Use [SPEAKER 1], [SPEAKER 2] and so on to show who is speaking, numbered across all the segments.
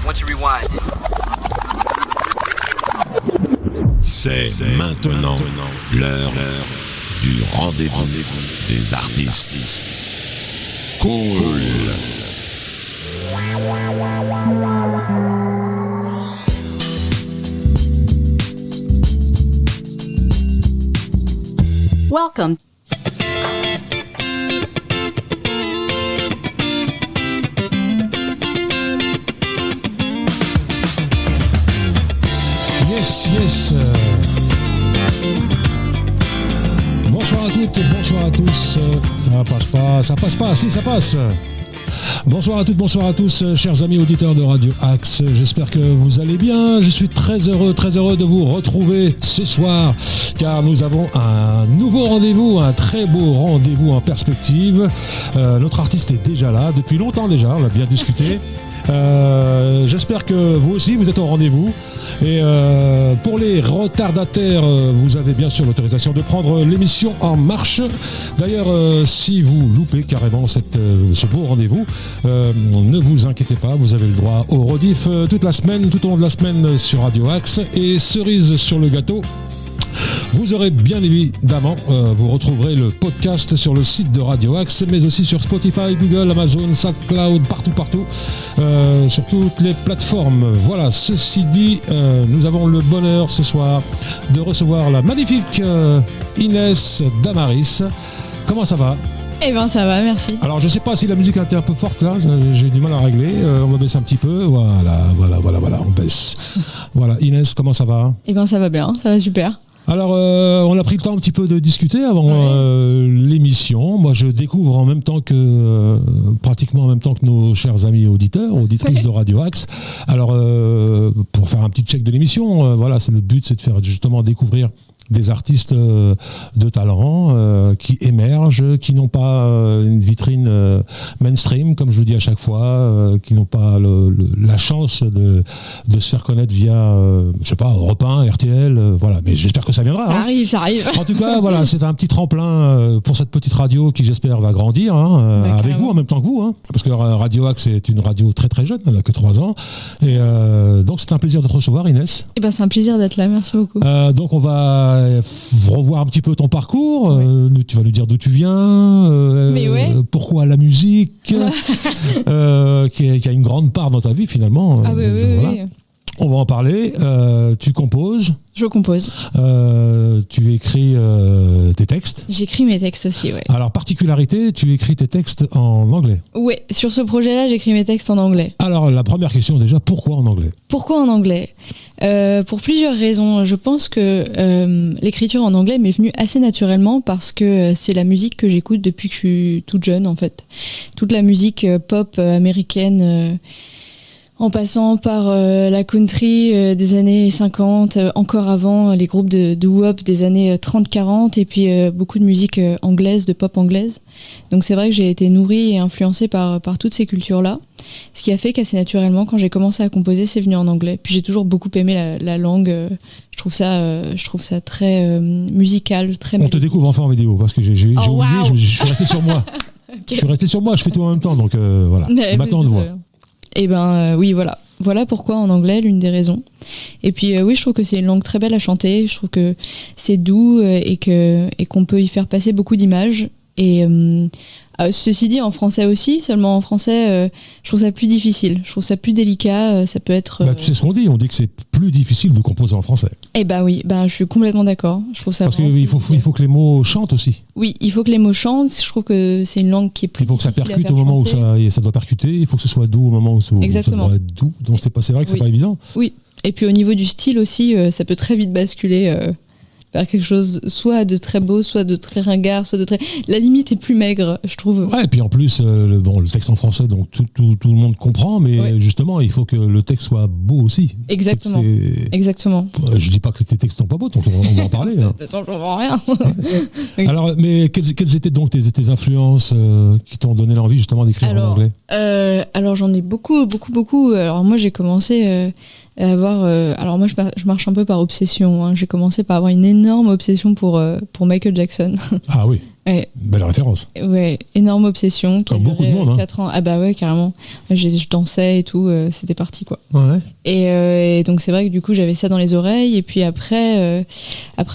[SPEAKER 1] once you rewind.
[SPEAKER 2] C'est maintenant l'heure du rendez-vous des artistes. Cool.
[SPEAKER 3] Welcome.
[SPEAKER 4] Yes. Bonsoir à toutes, bonsoir à tous. Ça passe pas, si ça passe. Bonsoir à toutes, bonsoir à tous, chers amis auditeurs de Radio Axe. J'espère que vous allez bien. Je suis très heureux de vous retrouver ce soir, car nous avons un nouveau rendez-vous, un très beau rendez-vous en perspective. Notre artiste est déjà là, depuis longtemps déjà, on a bien discuté. J'espère que vous aussi vous êtes au rendez-vous. Et pour les retardataires, vous avez bien sûr l'autorisation de prendre l'émission en marche. D'ailleurs, si vous loupez carrément ce beau rendez-vous, ne vous inquiétez pas, vous avez le droit au rediff tout au long de la semaine sur Radio Axe. Et cerise sur le gâteau, vous aurez bien évidemment, vous retrouverez le podcast sur le site de Radio Axe, mais aussi sur Spotify, Google, Amazon, SoundCloud, partout, sur toutes les plateformes. Voilà, ceci dit, nous avons le bonheur ce soir de recevoir la magnifique Inès Damaris. Comment ça va ?
[SPEAKER 5] Eh ben ça va, merci.
[SPEAKER 4] Alors je sais pas si la musique a été un peu forte là, j'ai du mal à régler, on va baisser un petit peu, voilà, on baisse. Voilà, Inès, comment ça va ?
[SPEAKER 5] Eh ben ça va bien, ça va super.
[SPEAKER 4] Alors, on a pris le temps un petit peu de discuter avant l'émission. Moi, je découvre pratiquement en même temps que nos chers amis auditrices de Radio Axe. Alors, pour faire un petit check de l'émission, voilà, c'est de faire justement découvrir des artistes de talent qui émergent, qui n'ont pas une vitrine mainstream, comme je le dis à chaque fois, qui n'ont pas la chance de se faire connaître via, Europe 1, RTL, voilà. Mais j'espère que ça viendra.
[SPEAKER 5] Ça arrive.
[SPEAKER 4] En tout cas, voilà, c'est un petit tremplin pour cette petite radio qui, j'espère, va grandir avec vous en même temps que vous, parce que Radio Axe est une radio très très jeune, elle n'a que 3 ans. Et donc, c'est un plaisir de te recevoir, Inès.
[SPEAKER 5] Eh ben, c'est un plaisir d'être là, merci beaucoup.
[SPEAKER 4] Donc, on va revoir un petit peu ton parcours. Tu vas nous dire d'où tu viens, pourquoi la musique, qui a une grande part dans ta vie finalement.
[SPEAKER 5] Oui.
[SPEAKER 4] On va en parler. Tu composes.
[SPEAKER 5] Je compose.
[SPEAKER 4] Tu écris tes textes.
[SPEAKER 5] J'écris mes textes aussi, oui.
[SPEAKER 4] Alors, particularité, tu écris tes textes en anglais.
[SPEAKER 5] Oui, sur ce projet-là, j'écris mes textes en anglais.
[SPEAKER 4] Alors, la première question déjà, pourquoi en anglais ?
[SPEAKER 5] Pourquoi en anglais ? Pour plusieurs raisons. Je pense que l'écriture en anglais m'est venue assez naturellement parce que c'est la musique que j'écoute depuis que je suis toute jeune, en fait. Toute la musique pop américaine... en passant par la country des années 50, encore avant les groupes de doo-wop des années 30-40, et puis beaucoup de musique anglaise, de pop anglaise. Donc c'est vrai que j'ai été nourrie et influencée par toutes ces cultures-là, ce qui a fait qu'assez naturellement, quand j'ai commencé à composer, c'est venu en anglais. Puis j'ai toujours beaucoup aimé la langue, je trouve ça très musical, très
[SPEAKER 4] mélodique. On te découvre enfin en vidéo, parce que j'ai oublié,
[SPEAKER 5] wow.
[SPEAKER 4] je suis resté sur moi. Okay. Je suis resté sur moi, je fais tout en même temps, donc voilà. Maintenant on te voit.
[SPEAKER 5] Et oui, voilà. Voilà pourquoi en anglais, l'une des raisons. Et puis oui, je trouve que c'est une langue très belle à chanter. Je trouve que c'est doux et qu'on peut y faire passer beaucoup d'images. Et ceci dit, en français aussi, seulement en français, je trouve ça plus difficile. Je trouve ça plus délicat. Ça peut être.
[SPEAKER 4] Tu sais ce qu'on dit ? On dit que c'est plus difficile de composer en français.
[SPEAKER 5] Eh ben oui, je suis complètement d'accord. Je trouve ça.
[SPEAKER 4] Parce qu'il faut que les mots chantent aussi.
[SPEAKER 5] Oui, il faut que les mots chantent. Je trouve que c'est une langue qui est plus.
[SPEAKER 4] Il faut que ça percute au moment où ça doit percuter. Il faut que ce soit doux au moment où ça doit être doux. Donc c'est vrai que c'est pas évident.
[SPEAKER 5] Oui. Et puis au niveau du style aussi, ça peut très vite basculer. Vers quelque chose soit de très beau, soit de très ringard, soit de très... La limite est plus maigre, je trouve.
[SPEAKER 4] Ouais, et puis en plus, le texte en français, donc tout le monde comprend, mais justement, il faut que le texte soit beau aussi.
[SPEAKER 5] Exactement. Exactement.
[SPEAKER 4] Je dis pas que tes textes sont pas beaux, donc on va en parler.
[SPEAKER 5] De toute façon, je comprends rien.
[SPEAKER 4] Alors, mais quelles étaient donc tes influences qui t'ont donné l'envie justement d'écrire en anglais ?
[SPEAKER 5] Alors j'en ai beaucoup. Alors moi, j'ai commencé... avoir. Alors moi, je marche un peu par obsession. Hein. J'ai commencé par avoir une énorme obsession pour Michael Jackson.
[SPEAKER 4] Ah oui.
[SPEAKER 5] Ouais.
[SPEAKER 4] Belle référence.
[SPEAKER 5] Ouais, énorme obsession. Qui a
[SPEAKER 4] beaucoup de
[SPEAKER 5] duré,
[SPEAKER 4] monde.
[SPEAKER 5] 4 ans. Ah bah ouais, carrément. Je dansais et tout. C'était parti quoi.
[SPEAKER 4] Ouais.
[SPEAKER 5] Et donc c'est vrai que du coup j'avais ça dans les oreilles. Et puis après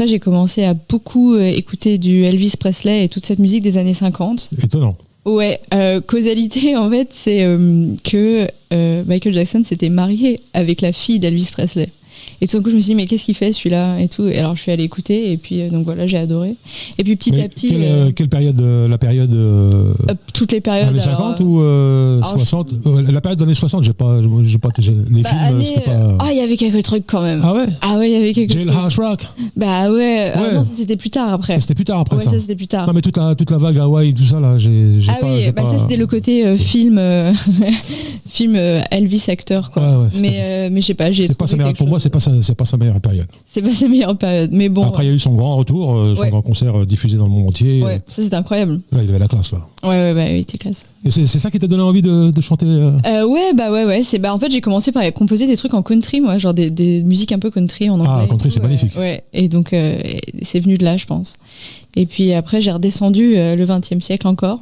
[SPEAKER 5] j'ai commencé à beaucoup écouter du Elvis Presley et toute cette musique des années 50.
[SPEAKER 4] Étonnant.
[SPEAKER 5] Ouais, causalité en fait, c'est que Michael Jackson s'était marié avec la fille d'Elvis Presley. Et tout d'un coup, je me suis dit, mais qu'est-ce qu'il fait celui-là et tout. Et alors, je suis allée écouter, et puis donc voilà, j'ai adoré. Et puis petit à petit.
[SPEAKER 4] Quelle période la période
[SPEAKER 5] toutes les périodes.
[SPEAKER 4] années 50 ou 60 La période des années 60, j'ai pas les films, c'était pas.
[SPEAKER 5] Ah, il y avait quelques trucs quand même.
[SPEAKER 4] Ah ouais.
[SPEAKER 5] Ah ouais, il y avait quelques trucs.
[SPEAKER 4] Jailhouse Rock.
[SPEAKER 5] Bah ouais. Non, ça, c'était plus tard après.
[SPEAKER 4] C'était plus tard après
[SPEAKER 5] ouais,
[SPEAKER 4] ça.
[SPEAKER 5] Ça c'était plus tard.
[SPEAKER 4] Non mais toute la vague Hawaï, tout ça là, j'ai
[SPEAKER 5] ah
[SPEAKER 4] pas.
[SPEAKER 5] oui, ça c'était le côté film Elvis acteur quoi.
[SPEAKER 4] Ouais,
[SPEAKER 5] mais je sais pas, j'ai.
[SPEAKER 4] Pour moi, c'est pas sa meilleure période.
[SPEAKER 5] C'est pas sa meilleure période, mais bon.
[SPEAKER 4] Après, il y a eu son grand retour, son grand concert diffusé dans le monde entier.
[SPEAKER 5] Ouais, ça c'était incroyable.
[SPEAKER 4] Là, il avait la classe là.
[SPEAKER 5] Ouais, bah il était classe.
[SPEAKER 4] Et c'est ça qui t'a donné envie de chanter
[SPEAKER 5] Ouais. C'est en fait j'ai commencé par composer des trucs en country, moi, genre des musiques un peu country en anglais.
[SPEAKER 4] Ah, country, c'est magnifique.
[SPEAKER 5] Ouais. Et donc c'est venu de là, je pense. Et puis après j'ai redescendu le XXe siècle encore,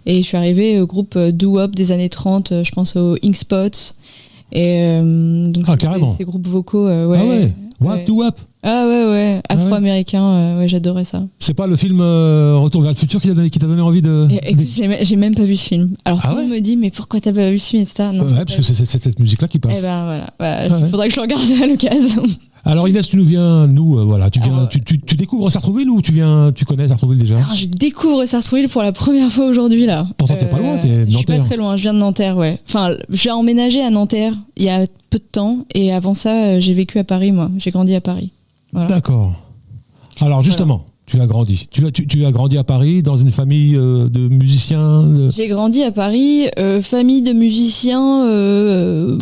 [SPEAKER 5] et je suis arrivée au groupe doo-wop des années 30, je pense aux Ink Spots. Et donc
[SPEAKER 4] carrément.
[SPEAKER 5] Ces groupes vocaux, ouais.
[SPEAKER 4] Ah ouais. Wap to Wap.
[SPEAKER 5] Ah ouais, afro-américain, ouais, j'adorais ça.
[SPEAKER 4] C'est pas le film Retour vers le futur qui t'a donné envie de.
[SPEAKER 5] Écoute, j'ai même pas vu ce film. Alors tout le monde me dit, mais pourquoi t'as pas vu ce film, etc. Non,
[SPEAKER 4] ouais, parce que c'est cette musique-là qui passe.
[SPEAKER 5] Eh ben voilà, faudrait que je le regarde à l'occasion.
[SPEAKER 4] Alors Inès, tu découvres Sartrouville ou tu connais Sartrouville déjà?
[SPEAKER 5] Alors je découvre Sartrouville pour la première fois aujourd'hui là.
[SPEAKER 4] Pourtant t'es pas loin, t'es Nanterre.
[SPEAKER 5] Je suis pas très loin, je viens de Nanterre, ouais. Enfin, j'ai emménagé à Nanterre il y a peu de temps, et avant ça j'ai vécu à Paris, moi. J'ai grandi à Paris. Voilà.
[SPEAKER 4] D'accord. Alors justement, tu as grandi. Tu as grandi à Paris dans une famille de musiciens.
[SPEAKER 5] J'ai grandi à Paris, famille de musiciens.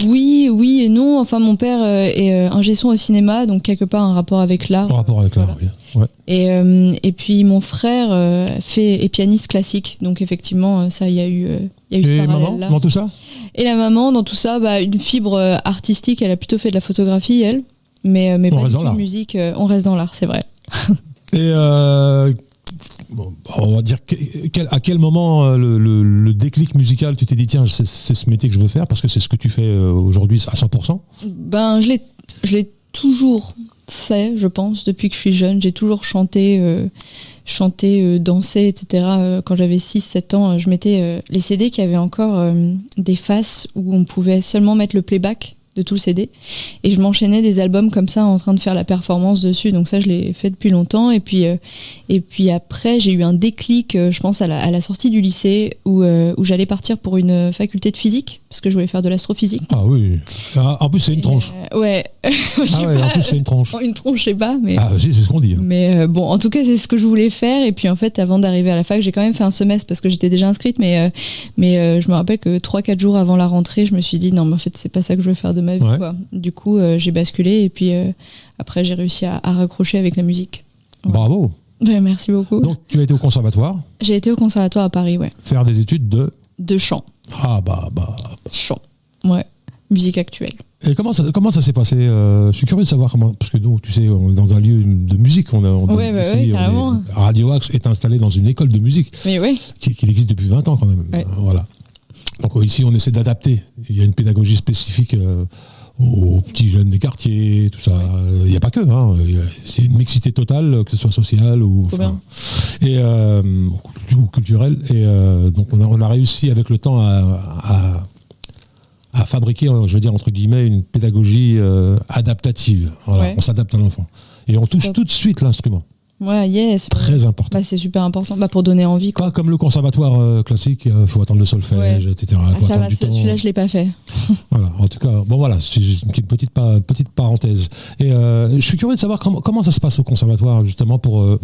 [SPEAKER 5] Oui et non. Enfin, mon père est ingé son au cinéma, donc quelque part un rapport avec l'art.
[SPEAKER 4] Un rapport avec l'art, oui. Ouais.
[SPEAKER 5] Et puis mon frère est pianiste classique, donc effectivement ça il y a eu ce
[SPEAKER 4] maman
[SPEAKER 5] là.
[SPEAKER 4] Dans tout ça?
[SPEAKER 5] Et la maman dans tout ça, une fibre artistique. Elle a plutôt fait de la photographie, elle, mais pas du tout de musique. On reste dans l'art, c'est vrai.
[SPEAKER 4] Et on va dire à quel moment le déclic musical, tu t'es dit tiens, c'est ce métier que je veux faire, parce que c'est ce que tu fais aujourd'hui à 100%?
[SPEAKER 5] Je l'ai toujours fait, je pense, depuis que je suis jeune. J'ai toujours chanté, dansé, etc. Quand j'avais 6-7 ans, je mettais les CD qui avaient encore des faces où on pouvait seulement mettre le playback de tout le CD, et je m'enchaînais des albums comme ça en train de faire la performance dessus. Donc ça je l'ai fait depuis longtemps, et puis après j'ai eu un déclic, je pense à la sortie du lycée où j'allais partir pour une faculté de physique parce que je voulais faire de l'astrophysique.
[SPEAKER 4] Ah oui, en plus c'est une tronche.
[SPEAKER 5] Ouais.
[SPEAKER 4] En plus c'est une tronche.
[SPEAKER 5] Une tronche, je sais pas, mais
[SPEAKER 4] c'est ce qu'on dit.
[SPEAKER 5] Mais bon, en tout cas c'est ce que je voulais faire. Et puis en fait, avant d'arriver à la fac, j'ai quand même fait un semestre parce que j'étais déjà inscrite, mais je me rappelle que 3-4 jours avant la rentrée, je me suis dit non, mais en fait c'est pas ça que je veux faire de ma vie, quoi. Du coup j'ai basculé, et puis après j'ai réussi à raccrocher avec la musique. Ouais.
[SPEAKER 4] Bravo.
[SPEAKER 5] Ouais, merci beaucoup.
[SPEAKER 4] Donc tu as été au conservatoire?
[SPEAKER 5] J'ai été au conservatoire à Paris, ouais.
[SPEAKER 4] Faire des études de
[SPEAKER 5] chant.
[SPEAKER 4] Ah
[SPEAKER 5] Chant, ouais. Musique actuelle.
[SPEAKER 4] Et comment ça s'est passé? Je suis curieux de savoir comment, parce que nous, tu sais, on est dans un lieu de musique.
[SPEAKER 5] Carrément.
[SPEAKER 4] Radio Axe est installé dans une école de musique.
[SPEAKER 5] Mais oui.
[SPEAKER 4] Qui existe depuis 20 ans quand même.
[SPEAKER 5] Ouais.
[SPEAKER 4] Voilà. Donc ici, on essaie d'adapter. Il y a une pédagogie spécifique aux petits jeunes des quartiers, tout ça. Il n'y a pas que. C'est une mixité totale, que ce soit sociale ou culturelle. Et donc on a réussi avec le temps à fabriquer, je veux dire entre guillemets, une pédagogie adaptative. Voilà. Ouais. On s'adapte à l'enfant. Et on touche tout de suite l'instrument.
[SPEAKER 5] Ouais, c'est
[SPEAKER 4] très important.
[SPEAKER 5] C'est super important, pour donner envie, quoi.
[SPEAKER 4] Pas comme le conservatoire classique, il faut attendre le solfège, etc.
[SPEAKER 5] Ça va, celui-là je l'ai pas fait.
[SPEAKER 4] Voilà, en tout cas, c'est une petite parenthèse. Et je suis curieux de savoir comment ça se passe au conservatoire, justement pour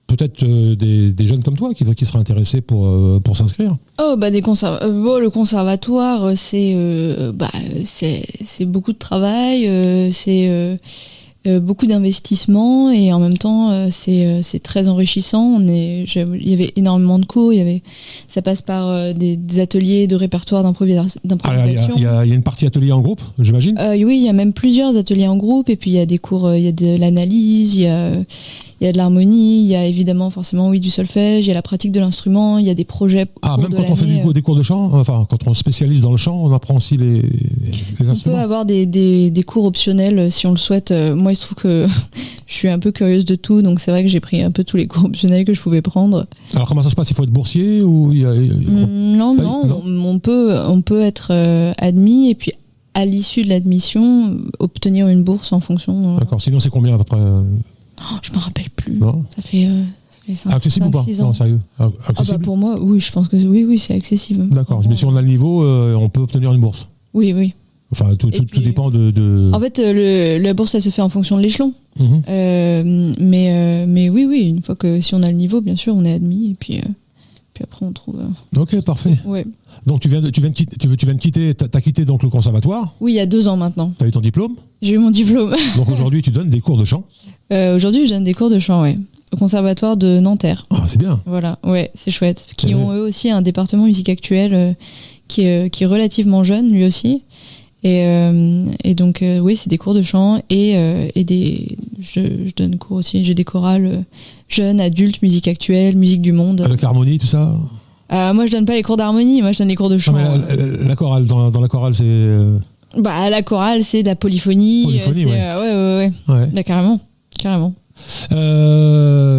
[SPEAKER 4] peut-être des jeunes comme toi qui seraient intéressés pour s'inscrire.
[SPEAKER 5] Le conservatoire, c'est beaucoup de travail, beaucoup d'investissements et en même temps c'est très enrichissant. Il y avait énormément de cours, ça passe par des ateliers de répertoire d'improvisation.
[SPEAKER 4] Il y a une partie atelier en groupe, j'imagine.
[SPEAKER 5] Oui, il y a même plusieurs ateliers en groupe et puis il y a des cours, il y a de l'analyse, il y a de l'harmonie, il y a évidemment forcément du solfège, il y a la pratique de l'instrument, il y a des projets.
[SPEAKER 4] Même quand on fait des cours de chant, enfin quand on se spécialise dans le chant, on apprend aussi les instruments.
[SPEAKER 5] On peut avoir des cours optionnels si on le souhaite. Moi, il se trouve que je suis un peu curieuse de tout, donc c'est vrai que j'ai pris un peu tous les cours optionnels que je pouvais prendre.
[SPEAKER 4] Alors comment ça se passe? Il faut être boursier ou
[SPEAKER 5] Non, on peut être admis et puis à l'issue de l'admission obtenir une bourse en fonction.
[SPEAKER 4] D'accord. Sinon c'est combien à peu près?
[SPEAKER 5] Je me rappelle plus.
[SPEAKER 4] Non.
[SPEAKER 5] Ça fait 5,
[SPEAKER 4] accessible 5, ou pas? Non, sérieux. Accessible.
[SPEAKER 5] Pour moi, oui, je pense que oui, c'est accessible.
[SPEAKER 4] D'accord. Mais si on a le niveau, on peut obtenir une bourse.
[SPEAKER 5] Oui.
[SPEAKER 4] Enfin, tout dépend de.
[SPEAKER 5] En fait, la bourse, elle se fait en fonction de l'échelon. Mais oui, une fois que si on a le niveau, bien sûr, on est admis et puis après on trouve.
[SPEAKER 4] Ok, parfait.
[SPEAKER 5] Ouais.
[SPEAKER 4] Donc tu viens de quitter, t'as quitté donc le conservatoire.
[SPEAKER 5] Oui, il y a 2 ans maintenant.
[SPEAKER 4] T'as eu ton diplôme.
[SPEAKER 5] J'ai eu mon diplôme.
[SPEAKER 4] Donc aujourd'hui, tu donnes des cours de chant.
[SPEAKER 5] Aujourd'hui, je donne des cours de chant, ouais, au conservatoire de Nanterre.
[SPEAKER 4] Ah, c'est bien.
[SPEAKER 5] Voilà, ouais, c'est chouette. Qui ont eux aussi un département musique actuelle qui est relativement jeune, lui aussi. Et donc, oui, c'est des cours de chant et je donne cours aussi. J'ai des chorales jeunes, adultes, musique actuelle, musique du monde.
[SPEAKER 4] Avec harmonie, tout ça.
[SPEAKER 5] Moi, je donne pas les cours d'harmonie, moi, je donne les cours de chant.
[SPEAKER 4] Non, mais la chorale, dans la chorale, c'est.
[SPEAKER 5] La chorale, c'est de la polyphonie. Ouais. Là, carrément.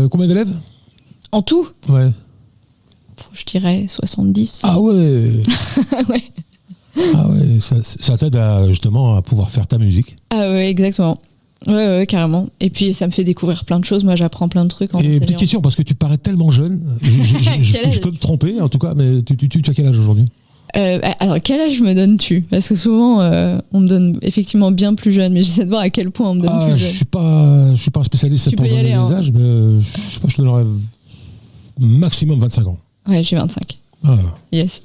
[SPEAKER 4] Combien d'élèves?
[SPEAKER 5] En tout?
[SPEAKER 4] Ouais.
[SPEAKER 5] Je dirais 70.
[SPEAKER 4] Ah ouais.
[SPEAKER 5] Ouais.
[SPEAKER 4] Ah ouais, ça t'aide justement à pouvoir faire ta musique.
[SPEAKER 5] Ah ouais, exactement. Ouais, carrément. Et puis ça me fait découvrir plein de choses. Moi, j'apprends plein de trucs.
[SPEAKER 4] Et petite question, parce que tu parais tellement jeune. Je peux me tromper, en tout cas, mais tu as quel âge aujourd'hui?
[SPEAKER 5] Alors, quel âge me donnes-tu? Parce que souvent, on me donne effectivement bien plus jeune, mais j'essaie de voir à quel point on me donne plus jeune.
[SPEAKER 4] Je suis pas un spécialiste pour donner les âges, mais je sais pas, je te donnerais maximum 25 ans.
[SPEAKER 5] Ouais, j'ai 25.
[SPEAKER 4] Voilà.
[SPEAKER 5] Yes.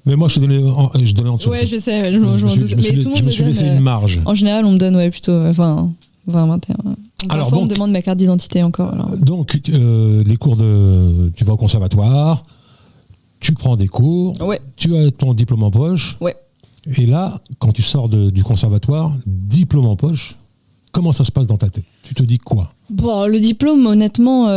[SPEAKER 4] Mais moi, je donnais en dessous.
[SPEAKER 5] Ouais, je sais, je m'en doute. Mais tout le monde
[SPEAKER 4] je me suis laissé une marge.
[SPEAKER 5] En général, on me donne plutôt 20, 21. Alors, on me demande ma carte d'identité encore. Alors.
[SPEAKER 4] Donc, les cours tu vas au conservatoire, tu prends des cours,
[SPEAKER 5] ouais.
[SPEAKER 4] Tu as ton diplôme en poche.
[SPEAKER 5] Ouais.
[SPEAKER 4] Et là, quand tu sors du conservatoire, diplôme en poche, comment ça se passe dans ta tête? Tu te dis quoi?
[SPEAKER 5] Bon, le diplôme, honnêtement,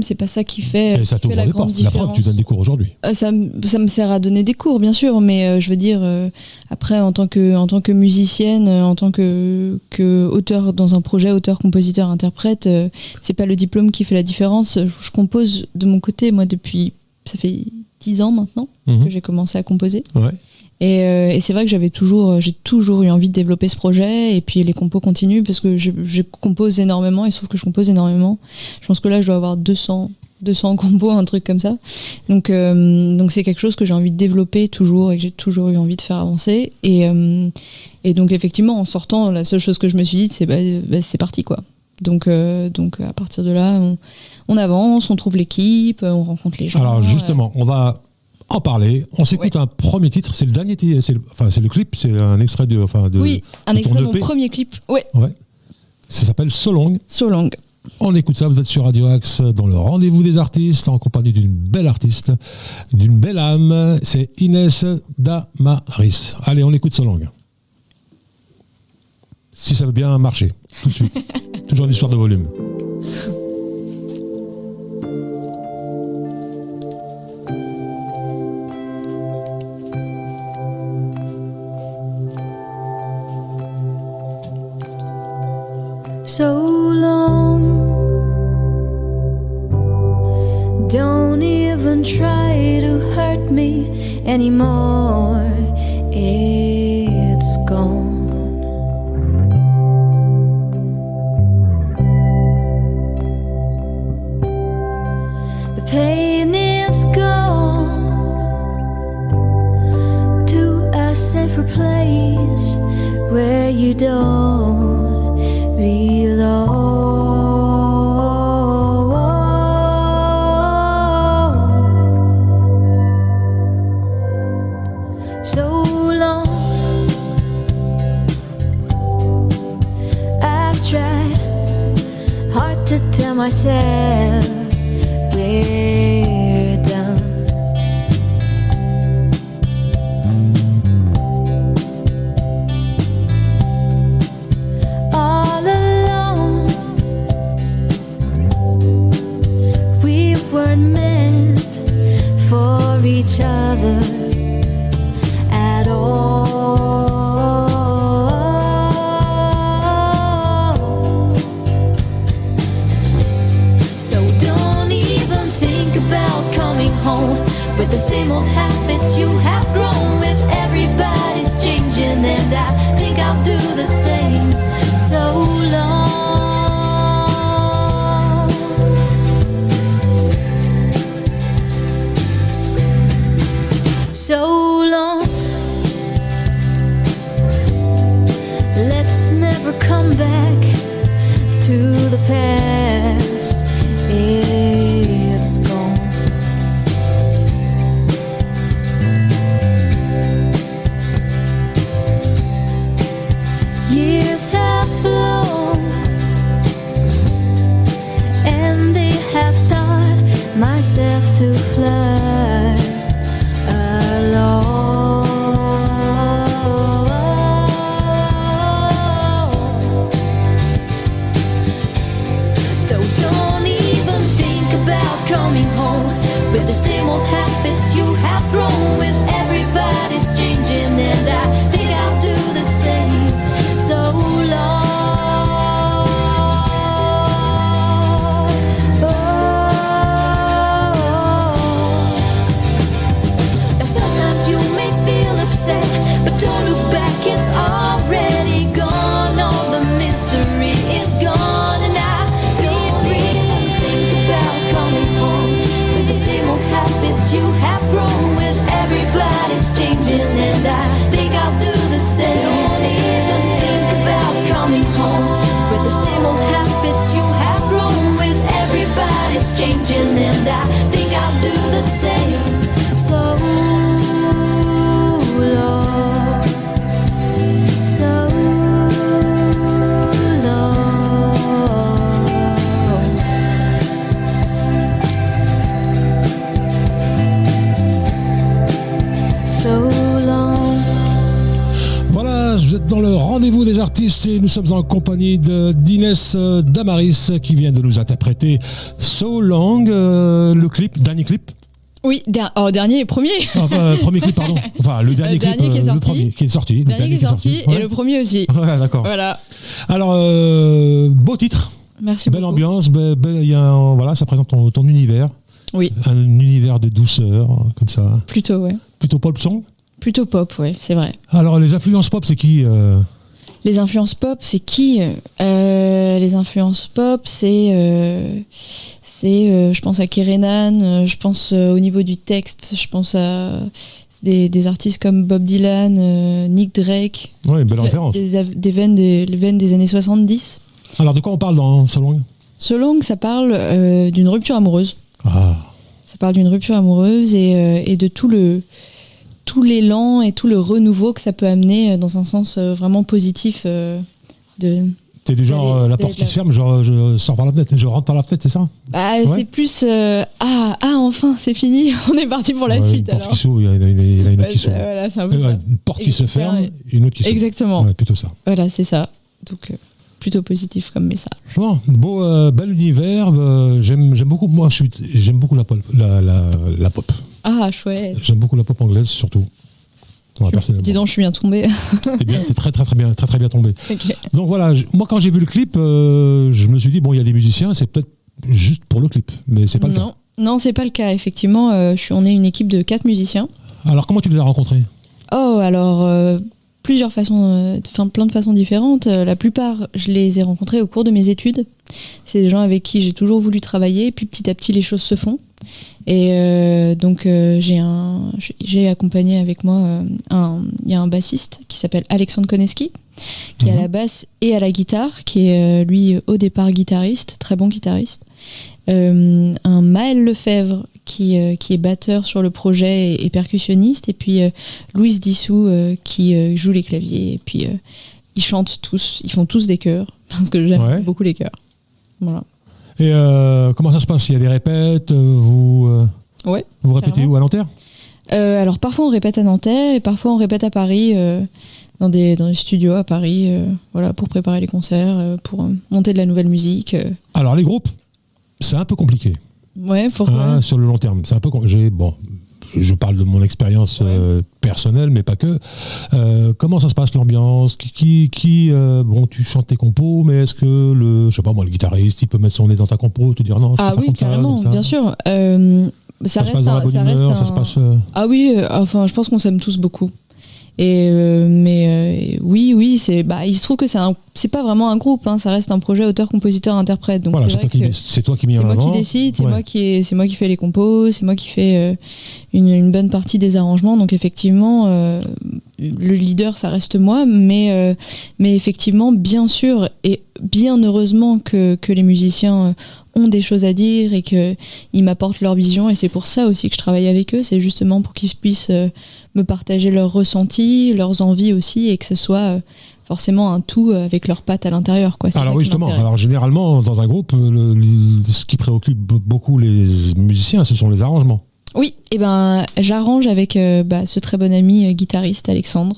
[SPEAKER 5] c'est pas ça qui fait,
[SPEAKER 4] et ça t'ouvre
[SPEAKER 5] la
[SPEAKER 4] des
[SPEAKER 5] grande
[SPEAKER 4] portes.
[SPEAKER 5] différence.
[SPEAKER 4] La preuve, tu donnes des cours aujourd'hui.
[SPEAKER 5] Ça me sert à donner des cours, bien sûr, mais je veux dire, après, en tant que musicienne, en tant que auteur dans un projet, auteur, compositeur, interprète, c'est pas le diplôme qui fait la différence. Je compose de mon côté, moi, ça fait 10 ans maintenant que j'ai commencé à composer.
[SPEAKER 4] Ouais.
[SPEAKER 5] Et c'est vrai que j'ai toujours eu envie de développer ce projet, et puis les compos continuent parce que je compose énormément, et sauf que je compose énormément. Je pense que là je dois avoir 200 compos, un truc comme ça. Donc c'est quelque chose que j'ai envie de développer toujours et que j'ai toujours eu envie de faire avancer. Et donc effectivement, en sortant, la seule chose que je me suis dit, c'est c'est parti quoi. Donc à partir de là, on avance, on trouve l'équipe, on rencontre les gens.
[SPEAKER 4] Alors justement, on va en parler. On s'écoute un premier titre. C'est le dernier, c'est le clip, c'est un extrait de.
[SPEAKER 5] Oui, un extrait de mon premier clip. Ouais.
[SPEAKER 4] Ça s'appelle So Long.
[SPEAKER 5] So Long.
[SPEAKER 4] On écoute ça. Vous êtes sur Radio Axe dans le rendez-vous des artistes, en compagnie d'une belle artiste, d'une belle âme. C'est Inès Damaris. Allez, on écoute So Long. Si ça veut bien marcher, tout de suite. Toujours une histoire de volume.
[SPEAKER 1] So long, don't even try to hurt me anymore. It's gone. The pain is gone to a safer place where you don't belong. So long, I've to tell myself we're done. All alone, we weren't meant for each other at all. So don't even think about coming home with the same old habits you have grown with. Everybody's changing and I think I'll do the same. So long. So long. Let's never come back to the past. It's gone. Years have flown and they have taught myself to fly alone. So don't even think about coming home with the same old habits you have grown with. Everybody's changing and I think I'll do the same. So long. Now sometimes you may feel upset, but don't look back, it's already gone. All the mystery is gone, and I don't even think about coming home with the same old habits you have grown with. Everybody's changing, and I think I'll do the same. Don't even think about coming home with the same old habits you have grown with. Everybody's changing, and I think I'll do the same. So long, so long, so long.
[SPEAKER 4] Voilà, vous êtes dans le rendez-vous des artistes et nous sommes en compagnie d'Inès Damaris qui vient de nous interpréter So Long, le clip, dernier clip.
[SPEAKER 5] Oui, dernier et premier.
[SPEAKER 4] Enfin, premier clip, pardon. Enfin, le dernier clip,
[SPEAKER 5] qui est sorti.
[SPEAKER 4] le premier qui est sorti.
[SPEAKER 5] Le dernier qui est sorti
[SPEAKER 4] Ouais.
[SPEAKER 5] et le premier aussi.
[SPEAKER 4] Ouais, d'accord.
[SPEAKER 5] Voilà.
[SPEAKER 4] Alors, beau titre,
[SPEAKER 5] Merci
[SPEAKER 4] belle
[SPEAKER 5] beaucoup.
[SPEAKER 4] ambiance, il y a voilà, ça présente ton univers.
[SPEAKER 5] Oui,
[SPEAKER 4] Un univers de douceur, comme ça.
[SPEAKER 5] plutôt, ouais.
[SPEAKER 4] Plutôt pop song.
[SPEAKER 5] Plutôt pop, ouais, c'est vrai.
[SPEAKER 4] Alors, les influences pop, c'est qui
[SPEAKER 5] Les influences pop, c'est qui Les influences pop, c'est je pense à Kerenan, je pense au niveau du texte, je pense à des artistes comme Bob Dylan, Nick Drake.
[SPEAKER 4] Oui, belle référence.
[SPEAKER 5] Des veines des années 70.
[SPEAKER 4] Alors, de quoi on parle dans So Long?
[SPEAKER 5] So Long, ça parle d'une rupture amoureuse.
[SPEAKER 4] Ah,
[SPEAKER 5] Ça parle d'une rupture amoureuse et de tout l'élan et tout le renouveau que ça peut amener dans un sens vraiment positif de...
[SPEAKER 4] t'es du genre, la porte qui se ferme, genre, je sors par la fenêtre, je rentre par la fenêtre, c'est ça?
[SPEAKER 5] Bah,
[SPEAKER 4] Ouais.
[SPEAKER 5] c'est plus enfin c'est fini, on est parti pour la
[SPEAKER 4] Ouais,
[SPEAKER 5] suite
[SPEAKER 4] une porte
[SPEAKER 5] alors.
[SPEAKER 4] qui s'ouvre, il y en a une autre
[SPEAKER 5] Ouais,
[SPEAKER 4] qui s'ouvre.
[SPEAKER 5] voilà, c'est un peu
[SPEAKER 4] Ouais,
[SPEAKER 5] ça.
[SPEAKER 4] une porte qui se ferme,
[SPEAKER 5] Ouais.
[SPEAKER 4] une autre qui s'ouvre.
[SPEAKER 5] Exactement.
[SPEAKER 4] Ouais, plutôt ça.
[SPEAKER 5] Voilà, c'est ça. Donc plutôt positif comme message.
[SPEAKER 4] Bon, bel univers. J'aime beaucoup. Moi, j'aime beaucoup la pop. La pop.
[SPEAKER 5] Ah, chouette.
[SPEAKER 4] J'aime beaucoup la pop anglaise, surtout. Ouais, personnellement.
[SPEAKER 5] Dis donc, je suis bien tombée.
[SPEAKER 4] T'es bien, t'es très bien tombé.
[SPEAKER 5] Ok.
[SPEAKER 4] Donc voilà, moi quand j'ai vu le clip, je me suis dit bon, il y a des musiciens, c'est peut-être juste pour le clip, mais c'est pas le cas.
[SPEAKER 5] Non, c'est pas le cas. Effectivement, on est une équipe de 4 musiciens.
[SPEAKER 4] Alors comment tu les as rencontrés?
[SPEAKER 5] Oh, alors plusieurs façons, plein de façons différentes. La plupart, je les ai rencontrés au cours de mes études. C'est des gens avec qui j'ai toujours voulu travailler. Puis petit à petit, les choses se font. Et donc j'ai accompagné avec moi il y a un bassiste qui s'appelle Alexandre Koneski, qui est à la basse et à la guitare, qui est lui au départ guitariste, très bon guitariste. Un Maël Lefebvre qui est batteur sur le projet et percussionniste, et puis Louise Dissou qui joue les claviers, et puis ils chantent tous, ils font tous des chœurs, parce que j'aime beaucoup les chœurs. Voilà.
[SPEAKER 4] Et comment ça se passe? Il y a des répètes, vous
[SPEAKER 5] Ouais.
[SPEAKER 4] répétez
[SPEAKER 5] clairement.
[SPEAKER 4] où, à Nanterre?
[SPEAKER 5] Alors parfois on répète à Nanterre et parfois on répète à Paris, dans des studios à Paris, voilà, pour préparer les concerts, pour monter de la nouvelle musique.
[SPEAKER 4] Alors les groupes, c'est un peu compliqué
[SPEAKER 5] Ouais, pourquoi?
[SPEAKER 4] sur le long terme. C'est un peu je parle de mon expérience personnelle, mais pas que. Comment ça se passe, l'ambiance? Bon, tu chantes tes compos, mais est-ce que le guitariste, il peut mettre son nez dans ta compo, te dire non, je peux
[SPEAKER 5] Ah
[SPEAKER 4] faire
[SPEAKER 5] oui,
[SPEAKER 4] comme ça,
[SPEAKER 5] carrément,
[SPEAKER 4] comme ça.
[SPEAKER 5] bien sûr.
[SPEAKER 4] Ça se passe dans la bonne humeur, ça se passe.
[SPEAKER 5] Ah oui, enfin, je pense qu'on s'aime tous beaucoup. Mais oui, il se trouve que c'est pas vraiment un groupe, hein, ça reste un projet auteur-compositeur-interprète. Donc
[SPEAKER 4] Voilà,
[SPEAKER 5] c'est
[SPEAKER 4] c'est toi qui mets
[SPEAKER 5] c'est
[SPEAKER 4] en
[SPEAKER 5] moi
[SPEAKER 4] avant.
[SPEAKER 5] qui décide,
[SPEAKER 4] Ouais.
[SPEAKER 5] c'est moi qui fais les compos, c'est moi qui fais une bonne partie des arrangements. Donc effectivement, le leader, ça reste moi, mais effectivement, bien sûr et bien heureusement que les musiciens ont des choses à dire et qu'ils m'apportent leur vision, et c'est pour ça aussi que je travaille avec eux, c'est justement pour qu'ils puissent me partager leurs ressentis, leurs envies aussi, et que ce soit forcément un tout avec leurs pattes à l'intérieur, quoi. C'est
[SPEAKER 4] Alors
[SPEAKER 5] ça
[SPEAKER 4] oui,
[SPEAKER 5] qui
[SPEAKER 4] justement.
[SPEAKER 5] m'intéresse.
[SPEAKER 4] Alors généralement, dans un groupe, ce qui préoccupe beaucoup les musiciens, ce sont les arrangements.
[SPEAKER 5] Oui, et j'arrange avec ce très bon ami guitariste Alexandre,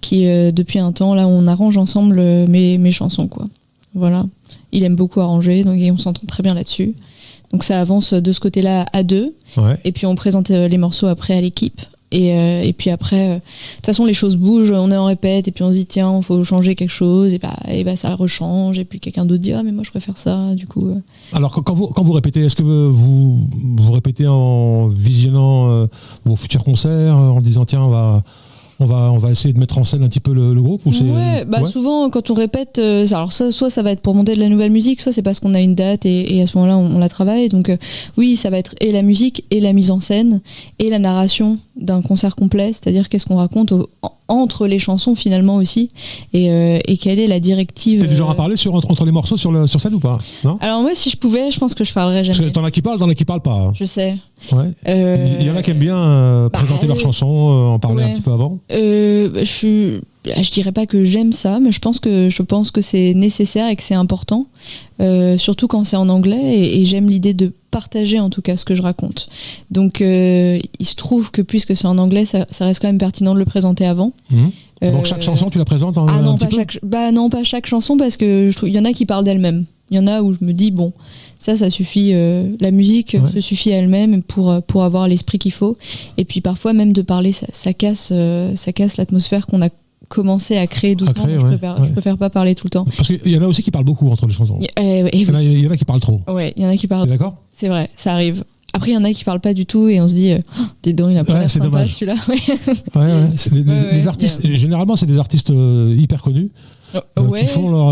[SPEAKER 5] qui depuis un temps là on arrange ensemble mes chansons, quoi. Voilà, il aime beaucoup arranger, donc et on s'entend très bien là-dessus. Donc ça avance de ce côté-là à deux,
[SPEAKER 4] Ouais.
[SPEAKER 5] et puis on présente les morceaux après à l'équipe. Et puis après, de toute façon les choses bougent, on est en répète et puis on se dit tiens, il faut changer quelque chose, et ça rechange, et puis quelqu'un d'autre dit ah mais moi je préfère ça, du coup.
[SPEAKER 4] Alors quand vous répétez, est-ce que vous répétez en visionnant vos futurs concerts, en disant tiens on va essayer de mettre en scène un petit peu le groupe, ou c'est...
[SPEAKER 5] Ouais,
[SPEAKER 4] Ouais.
[SPEAKER 5] souvent quand on répète, alors soit ça va être pour monter de la nouvelle musique, soit c'est parce qu'on a une date et à ce moment-là on la travaille. Donc oui, ça va être et la musique et la mise en scène et la narration d'un concert complet, c'est-à-dire qu'est-ce qu'on raconte entre les chansons finalement aussi, et quelle est la directive.
[SPEAKER 4] T'es du genre à parler entre les morceaux sur scène ou pas? Non?
[SPEAKER 5] Alors moi, si je pouvais, je pense que je parlerais
[SPEAKER 4] Parce
[SPEAKER 5] jamais.
[SPEAKER 4] que t'en as qui parlent pas. Hein.
[SPEAKER 5] Je sais.
[SPEAKER 4] Ouais. Il y en a qui aiment bien présenter leurs chansons, en parler un
[SPEAKER 5] ouais.
[SPEAKER 4] petit peu avant.
[SPEAKER 5] Je dirais pas que j'aime ça, mais je pense que c'est nécessaire et que c'est important, surtout quand c'est en anglais, et j'aime l'idée de partager en tout cas ce que je raconte. Donc il se trouve que puisque c'est en anglais, ça reste quand même pertinent de le présenter avant.
[SPEAKER 4] Donc chaque chanson, tu la présentes
[SPEAKER 5] Ah non,
[SPEAKER 4] un petit peu
[SPEAKER 5] non, pas chaque chanson, parce que je trouve il y en a qui parlent d'elles-mêmes. Il y en a où je me dis bon, ça suffit, la musique se suffit à elle-même pour avoir l'esprit qu'il faut. Et puis parfois même de parler, ça casse l'atmosphère qu'on a commencé à créer doucement. Je préfère pas parler tout le temps.
[SPEAKER 4] Parce qu'il y en a aussi qui parlent beaucoup entre les chansons. Il y en a qui parlent trop.
[SPEAKER 5] Ouais, il y en a qui parlent.
[SPEAKER 4] T'es d'accord?
[SPEAKER 5] C'est vrai, ça arrive. Après, il y en a qui parlent pas du tout et on se dit, dis donc, il a pas l'air sympa
[SPEAKER 4] dommage.
[SPEAKER 5] celui-là.
[SPEAKER 4] Les artistes, généralement, c'est des artistes hyper connus.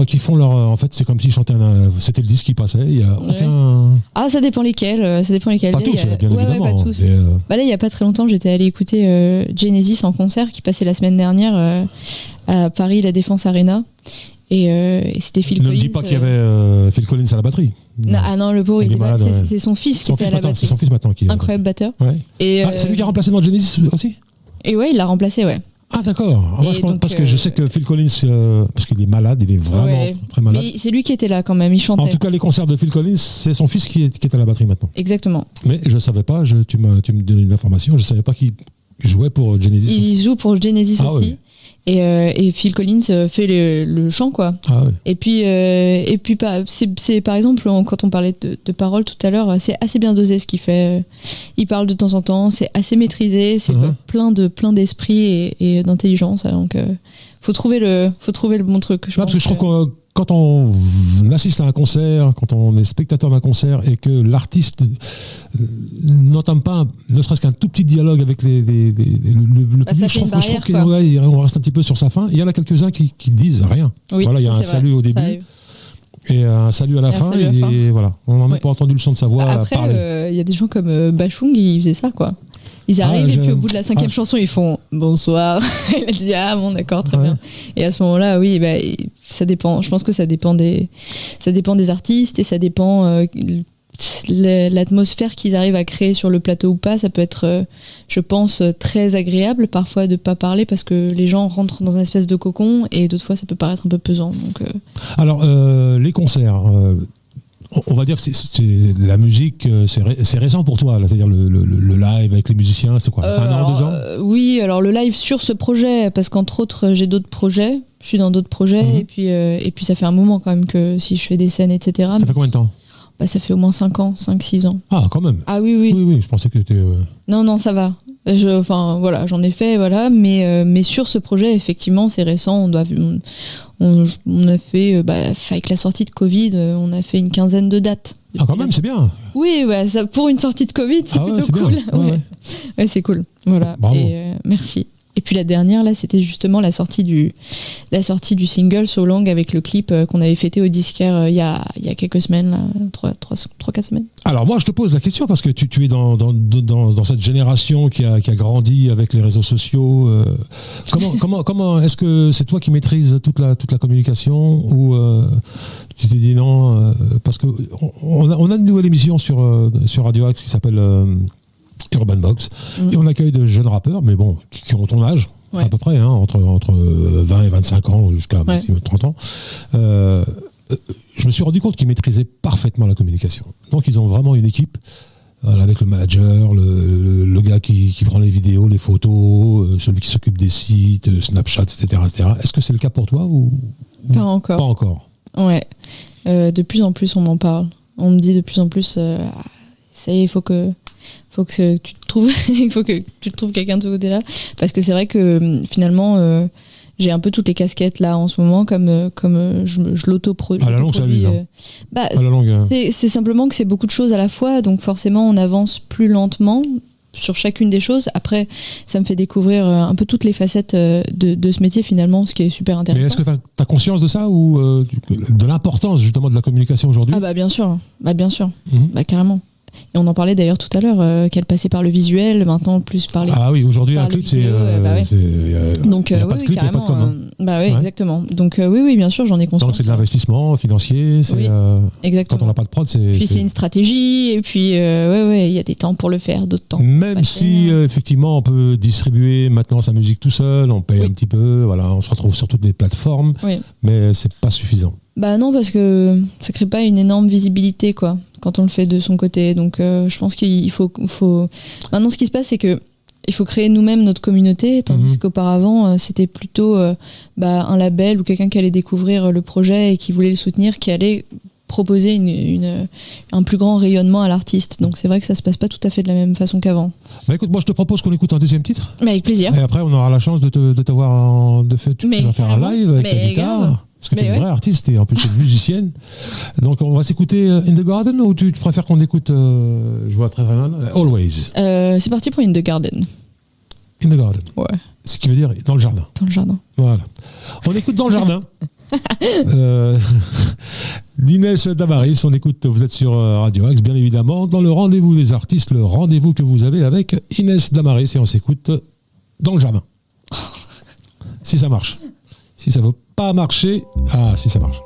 [SPEAKER 4] Qui font leur en fait, c'est comme s'ils chantaient c'était le disque qui passait, il y a aucun...
[SPEAKER 5] Ah, ça dépend lesquels.
[SPEAKER 4] Pas tous, bien évidemment.
[SPEAKER 5] Pas tous. Là, il y a pas très longtemps, j'étais allée écouter Genesis en concert qui passait la semaine dernière à Paris, la Défense Arena. Et c'était Phil Collins.
[SPEAKER 4] Ne me dis pas qu'il y avait Phil Collins à la batterie.
[SPEAKER 5] Non, le pauvre, il est
[SPEAKER 4] malade.
[SPEAKER 5] C'est son fils qui était à la batterie.
[SPEAKER 4] C'est son fils maintenant qui est...
[SPEAKER 5] Incroyable batteur.
[SPEAKER 4] Ouais.
[SPEAKER 5] Et
[SPEAKER 4] c'est lui qui a remplacé dans Genesis aussi?
[SPEAKER 5] Et ouais, il l'a remplacé, ouais.
[SPEAKER 4] Ah d'accord. Parce que je sais que Phil Collins, parce qu'il est malade, il est vraiment très malade.
[SPEAKER 5] Mais c'est lui qui était là quand même, il chantait.
[SPEAKER 4] En tout cas, les concerts de Phil Collins, c'est son fils qui est à la batterie maintenant.
[SPEAKER 5] Exactement.
[SPEAKER 4] Mais je savais pas, tu me donnes une information, je savais pas qu'il jouait pour Genesis.
[SPEAKER 5] Il joue pour Genesis aussi.
[SPEAKER 4] Oui.
[SPEAKER 5] Et Phil Collins fait le chant, quoi.
[SPEAKER 4] Ah ouais.
[SPEAKER 5] Et puis c'est par exemple, quand on parlait de paroles tout à l'heure, c'est assez bien dosé ce qu'il fait. Il parle de temps en temps, c'est assez maîtrisé, c'est plein d'esprit et d'intelligence. Donc faut trouver le bon truc.
[SPEAKER 4] Parce que je trouve que quand on assiste à un concert, quand on est spectateur d'un concert et que l'artiste n'entame pas ne serait-ce qu'un tout petit dialogue avec le public, je trouve qu'on reste un petit peu sur sa faim. Il y en a quelques-uns qui disent rien.
[SPEAKER 5] Oui,
[SPEAKER 4] voilà, il y a un salut au début et un salut à la fin, et voilà, on n'a même pas entendu le son de sa voix parler.
[SPEAKER 5] Il y a des gens comme Bachung, ils faisaient ça, quoi. Ils arrivent et puis au bout de la 5e chanson, ils font bonsoir. Il a dit ah bon d'accord, très bien. Et à ce moment-là, oui, ça dépend. Je pense que ça dépend des artistes, et ça dépend l'atmosphère qu'ils arrivent à créer sur le plateau ou pas. Ça peut être, je pense, très agréable parfois de pas parler parce que les gens rentrent dans une espèce de cocon, et d'autres fois ça peut paraître un peu pesant. Donc
[SPEAKER 4] alors les concerts. on va dire que c'est la musique, c'est récent pour toi, là, c'est-à-dire le live avec les musiciens, c'est quoi, 1 an, 2 ans?
[SPEAKER 5] Oui, alors le live sur ce projet, parce qu'entre autres, j'ai d'autres projets. Je suis dans d'autres projets, et puis ça fait un moment quand même que si je fais des scènes, etc.
[SPEAKER 4] Ça fait combien de temps?
[SPEAKER 5] Ça fait au moins 5 ans, 5-6 ans.
[SPEAKER 4] Ah, quand même.
[SPEAKER 5] Ah oui.
[SPEAKER 4] Oui, je pensais que tu étais...
[SPEAKER 5] Non, ça va. Voilà, j'en ai fait, voilà, mais sur ce projet, effectivement, c'est récent. On a fait, avec la sortie de Covid, on a fait une 15aine de dates.
[SPEAKER 4] Ah, quand même, c'est bien.
[SPEAKER 5] Oui, ça, pour une sortie de Covid, c'est plutôt
[SPEAKER 4] c'est
[SPEAKER 5] cool.
[SPEAKER 4] bien.
[SPEAKER 5] Ouais, c'est cool. Voilà.
[SPEAKER 4] Bravo.
[SPEAKER 5] Et, merci. Et puis la dernière, là, c'était justement la sortie du single So Long avec le clip qu'on avait fêté au disquaire il y a quelques semaines, 3-4 semaines.
[SPEAKER 4] Alors moi, je te pose la question parce que tu es dans cette génération qui a grandi avec les réseaux sociaux. Comment est-ce que c'est toi qui maîtrises toute la communication ou tu t'es dit non parce que on a une nouvelle émission sur Radio Axe qui s'appelle Urban Box, et on accueille de jeunes rappeurs, mais bon, qui ont ton âge, à peu près, entre 20 et 25 ans jusqu'à maximum 30 ans. Je me suis rendu compte qu'ils maîtrisaient parfaitement la communication. Donc ils ont vraiment une équipe, avec le manager, le gars qui prend les vidéos, les photos, celui qui s'occupe des sites, Snapchat, etc. Est-ce que c'est le cas pour toi ou
[SPEAKER 5] Pas encore.
[SPEAKER 4] Pas encore.
[SPEAKER 5] Ouais. De plus en plus, on m'en parle. On me dit de plus en plus, ça y est, il faut que tu te trouves il faut que tu te trouves quelqu'un de ce côté-là, parce que c'est vrai que finalement j'ai un peu toutes les casquettes là en ce moment, comme je l'auto-produis.
[SPEAKER 4] À la longue, ça abuse. À la longue,
[SPEAKER 5] c'est simplement que c'est beaucoup de choses à la fois, donc forcément on avance plus lentement sur chacune des choses. Après, ça me fait découvrir un peu toutes les facettes de ce métier finalement, ce qui est super intéressant.
[SPEAKER 4] Mais est-ce que tu as conscience de ça, ou de l'importance justement de la communication aujourd'hui?
[SPEAKER 5] Bien sûr, carrément. Et on en parlait d'ailleurs tout à l'heure, qu'elle passait par le visuel, maintenant plus par les...
[SPEAKER 4] Ah oui, aujourd'hui un clip,
[SPEAKER 5] c'est... Donc
[SPEAKER 4] il n'y a pas de clip, il n'y a pas de com.
[SPEAKER 5] Exactement. Donc oui, bien sûr, j'en ai conscience.
[SPEAKER 4] Donc c'est de l'investissement financier,
[SPEAKER 5] exactement.
[SPEAKER 4] Quand on n'a pas de prod,
[SPEAKER 5] Puis c'est une stratégie, et puis il y a des temps pour le faire, d'autres temps.
[SPEAKER 4] Même si effectivement on peut distribuer maintenant sa musique tout seul, on paye un petit peu, voilà, on se retrouve sur toutes les plateformes, mais c'est pas suffisant.
[SPEAKER 5] Non, parce que ça crée pas une énorme visibilité, quoi, quand on le fait de son côté. Donc je pense qu'il faut... Maintenant, ce qui se passe, c'est que il faut créer nous-mêmes notre communauté, tandis qu'auparavant, c'était plutôt un label ou quelqu'un qui allait découvrir le projet et qui voulait le soutenir, qui allait proposer un plus grand rayonnement à l'artiste. Donc c'est vrai que ça se passe pas tout à fait de la même façon qu'avant.
[SPEAKER 4] Écoute, moi je te propose qu'on écoute un deuxième titre.
[SPEAKER 5] Mais avec plaisir.
[SPEAKER 4] Et après on aura la chance de t'avoir tu vas faire un live avec ta guitare. Grave. Parce que tu es une vraie artiste et en plus tu es une musicienne. Donc on va s'écouter In the Garden, ou tu préfères qu'on écoute, je vois très mal, Always.
[SPEAKER 5] C'est parti pour In the Garden.
[SPEAKER 4] In the Garden.
[SPEAKER 5] Ouais.
[SPEAKER 4] Ce qui veut dire dans le jardin.
[SPEAKER 5] Dans le jardin.
[SPEAKER 4] Voilà. On écoute dans le jardin. d'Inès Damaris, on écoute, vous êtes sur Radio Axe, bien évidemment, dans le rendez-vous des artistes, le rendez-vous que vous avez avec Inès Damaris, et on s'écoute dans le jardin. Si ça marche. Si ça ne veut pas marcher, si ça marche.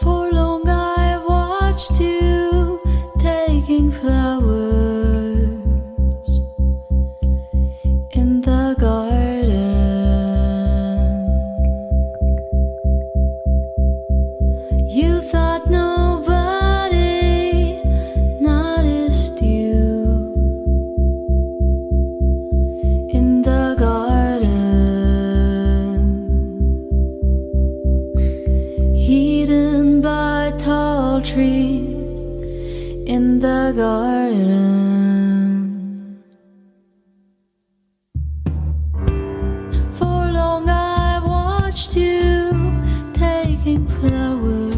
[SPEAKER 1] For long I've watched you taking flowers in the garden. You thought nobody noticed you in the garden, hidden by tall trees in the garden. For long I've watched you taking flowers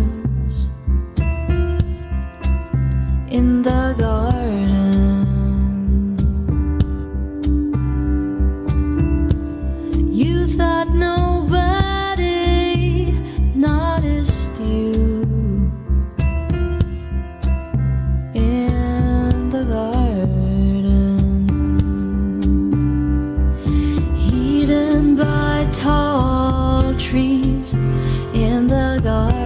[SPEAKER 1] in the garden. You thought nobody noticed you in the garden, hidden by tall trees in the garden.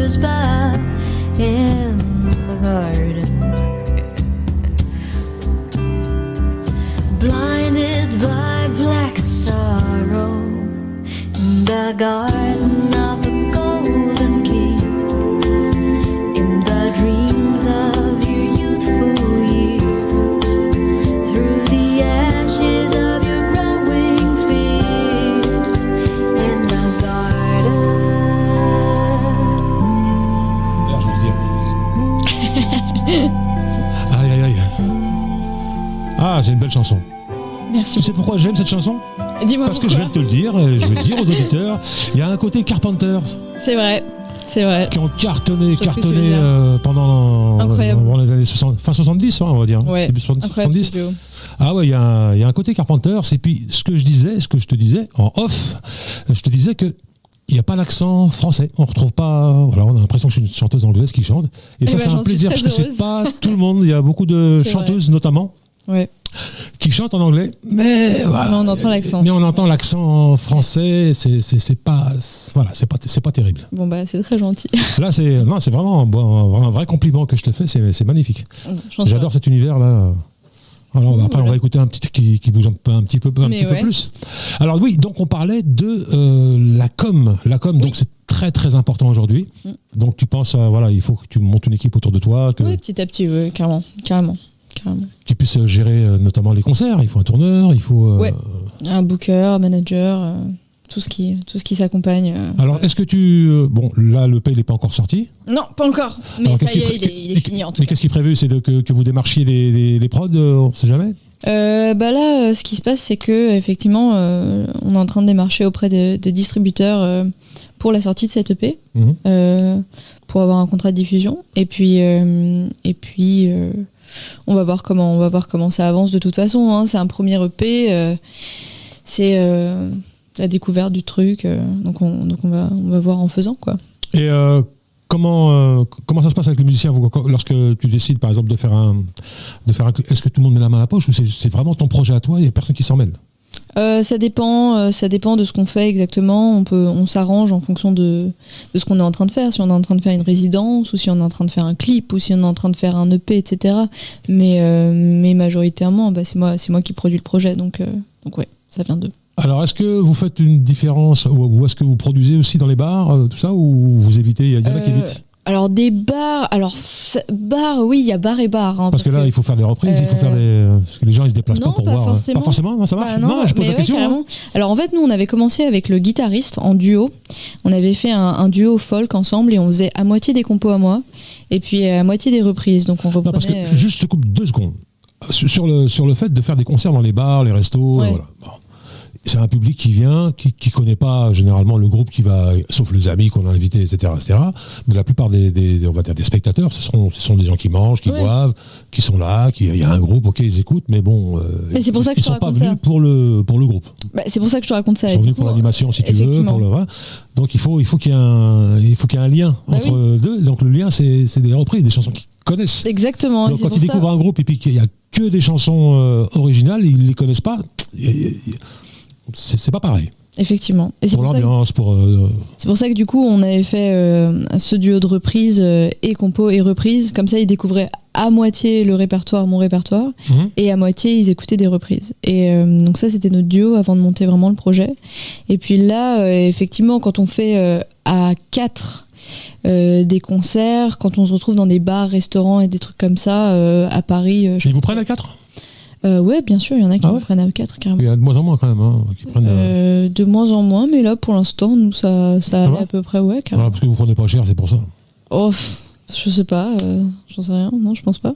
[SPEAKER 1] passers by in the garden. Blinded by black sorrow in the garden of the golden king, in the dreams of your youthful years, through the ashes of your growing fears, in the garden.
[SPEAKER 4] D'ailleurs, je vais le dire. Aïe, aïe, aïe. Ah, c'est une belle chanson.
[SPEAKER 5] Merci.
[SPEAKER 4] Tu sais pourquoi j'aime cette chanson?
[SPEAKER 5] Dis-moi
[SPEAKER 4] Parce que
[SPEAKER 5] pourquoi.
[SPEAKER 4] je vais te le dire, et je vais le dire aux auditeurs, il y a un côté Carpenters
[SPEAKER 5] C'est vrai, c'est vrai.
[SPEAKER 4] qui ont cartonné
[SPEAKER 5] Je vois ce que tu veux dire.
[SPEAKER 4] pendant
[SPEAKER 5] Incroyable.
[SPEAKER 4] les années 60, fin 70, on va dire.
[SPEAKER 5] Ouais,
[SPEAKER 4] Début
[SPEAKER 5] incroyable.
[SPEAKER 4] 70.
[SPEAKER 5] ce duo.
[SPEAKER 4] Ah ouais, il y a un côté Carpenters, et puis ce que je te disais, en off, je te disais que il n'y a pas l'accent français. On retrouve pas. Voilà, on a l'impression que je suis une chanteuse anglaise qui chante. Et ça,
[SPEAKER 5] ben,
[SPEAKER 4] c'est
[SPEAKER 5] j'en
[SPEAKER 4] un
[SPEAKER 5] suis
[SPEAKER 4] plaisir
[SPEAKER 5] très
[SPEAKER 4] parce que c'est
[SPEAKER 5] heureuse.
[SPEAKER 4] pas tout le monde. Il y a beaucoup de
[SPEAKER 5] C'est
[SPEAKER 4] chanteuses, notamment,
[SPEAKER 5] Ouais.
[SPEAKER 4] qui chantent en anglais, mais voilà.
[SPEAKER 5] Mais on entend l'accent.
[SPEAKER 4] Mais on entend l'accent français. C'est pas. Voilà, c'est pas terrible.
[SPEAKER 5] Bon bah c'est très gentil.
[SPEAKER 4] Là, c'est vraiment un vrai compliment que je te fais. C'est magnifique. J'adore cet univers là. Alors après,
[SPEAKER 5] Voilà.
[SPEAKER 4] on va écouter un petit qui bouge un petit peu
[SPEAKER 5] ouais.
[SPEAKER 4] plus. Alors oui, donc on parlait de la com. Donc c'est très très important aujourd'hui. Donc tu penses voilà, il faut que tu montes une équipe autour de toi, que
[SPEAKER 5] Oui, petit à petit, ouais, carrément.
[SPEAKER 4] tu puisses gérer notamment les concerts. Il faut un tourneur, il faut.
[SPEAKER 5] Ouais. Un booker, un manager, tout ce qui s'accompagne.
[SPEAKER 4] Alors est-ce que bon là le il n'est pas encore sorti.
[SPEAKER 5] Non, pas encore. Mais
[SPEAKER 4] Alors,
[SPEAKER 5] ça y est, il est fini en tout
[SPEAKER 4] Mais
[SPEAKER 5] cas.
[SPEAKER 4] qu'est-ce qui est prévu, c'est que vous démarchiez les prods, on ne sait jamais.
[SPEAKER 5] Bah là, ce qui se passe, c'est que effectivement, on est en train de démarcher auprès de distributeurs pour la sortie de cette EP, pour avoir un contrat de diffusion. Et puis, on va voir comment ça avance. De toute façon, hein, c'est un premier EP, c'est la découverte du truc, donc on va voir en faisant quoi.
[SPEAKER 4] Et comment ça se passe avec le musicien lorsque tu décides par exemple de faire un est-ce que tout le monde met la main à la poche ou c'est vraiment ton projet à toi et il n'y a personne qui s'en mêle?
[SPEAKER 5] Ça dépend de ce qu'on fait exactement. On s'arrange en fonction de ce qu'on est en train de faire. Si on est en train de faire une résidence, ou si on est en train de faire un clip, ou si on est en train de faire un EP, etc. Mais majoritairement, c'est moi qui produis le projet. Donc ouais, ça vient d'eux.
[SPEAKER 4] Alors, est-ce que vous faites une différence ou est-ce que vous produisez aussi dans les bars, tout ça, ou vous évitez? Il y en a qui évitent.
[SPEAKER 5] Alors des bars, bars, oui, il y a bar et bar. Hein,
[SPEAKER 4] parce que là, il faut faire des reprises, il faut faire parce que les gens ils se déplacent pas pour voir.
[SPEAKER 5] Forcément.
[SPEAKER 4] Pas forcément, non, ça marche.
[SPEAKER 5] Bah non,
[SPEAKER 4] je pose la question.
[SPEAKER 5] Carrément. Alors en fait, nous, on avait commencé avec le guitariste en duo. On avait fait un duo folk ensemble et on faisait à moitié des compos à moi et puis à moitié des reprises. Donc on reprenait.
[SPEAKER 4] Non, parce que juste, je te coupe 2 secondes sur le fait de faire des concerts dans les bars, les restos.
[SPEAKER 5] Ouais.
[SPEAKER 4] Voilà. Bon. C'est un public qui vient, qui connaît pas généralement le groupe qui va, sauf les amis qu'on a invités, etc., etc. Mais la plupart on va dire des spectateurs, ce sont des gens qui mangent, qui boivent, qui sont là, il y a un groupe, ok, ils écoutent, mais bon,
[SPEAKER 5] mais c'est pour ça que
[SPEAKER 4] ils sont pas venus pour le groupe.
[SPEAKER 5] C'est pour ça que je te raconte ça.
[SPEAKER 4] Ils sont venus pour l'animation, si tu veux. Donc il faut qu'il y ait un lien entre deux. Donc le lien, c'est des reprises, des chansons qu'ils connaissent.
[SPEAKER 5] Exactement.
[SPEAKER 4] Donc quand ils découvrent un groupe et puis qu'il y a que des chansons originales, ils les connaissent pas. C'est pas pareil.
[SPEAKER 5] Effectivement. Et
[SPEAKER 4] pour l'ambiance,
[SPEAKER 5] c'est pour ça que du coup, on avait fait ce duo de reprises et compo et reprises. Comme ça, ils découvraient à moitié mon répertoire, et à moitié, ils écoutaient des reprises. Et donc ça, c'était notre duo avant de monter vraiment le projet. Et puis là, effectivement, quand on fait à 4 des concerts, quand on se retrouve dans des bars, restaurants et des trucs comme ça, à Paris...
[SPEAKER 4] Ils vous prennent à 4 ?
[SPEAKER 5] Ouais, bien sûr, il y en a qui me prennent à 4 carrément.
[SPEAKER 4] Il y a de moins en moins quand même, hein, qui prennent.
[SPEAKER 5] De moins en moins, mais là pour l'instant, nous ça allait à peu près, ouais, carrément.
[SPEAKER 4] Parce que vous prenez pas cher, c'est pour ça.
[SPEAKER 5] Oh, je sais pas, j'en sais rien, non, je pense pas.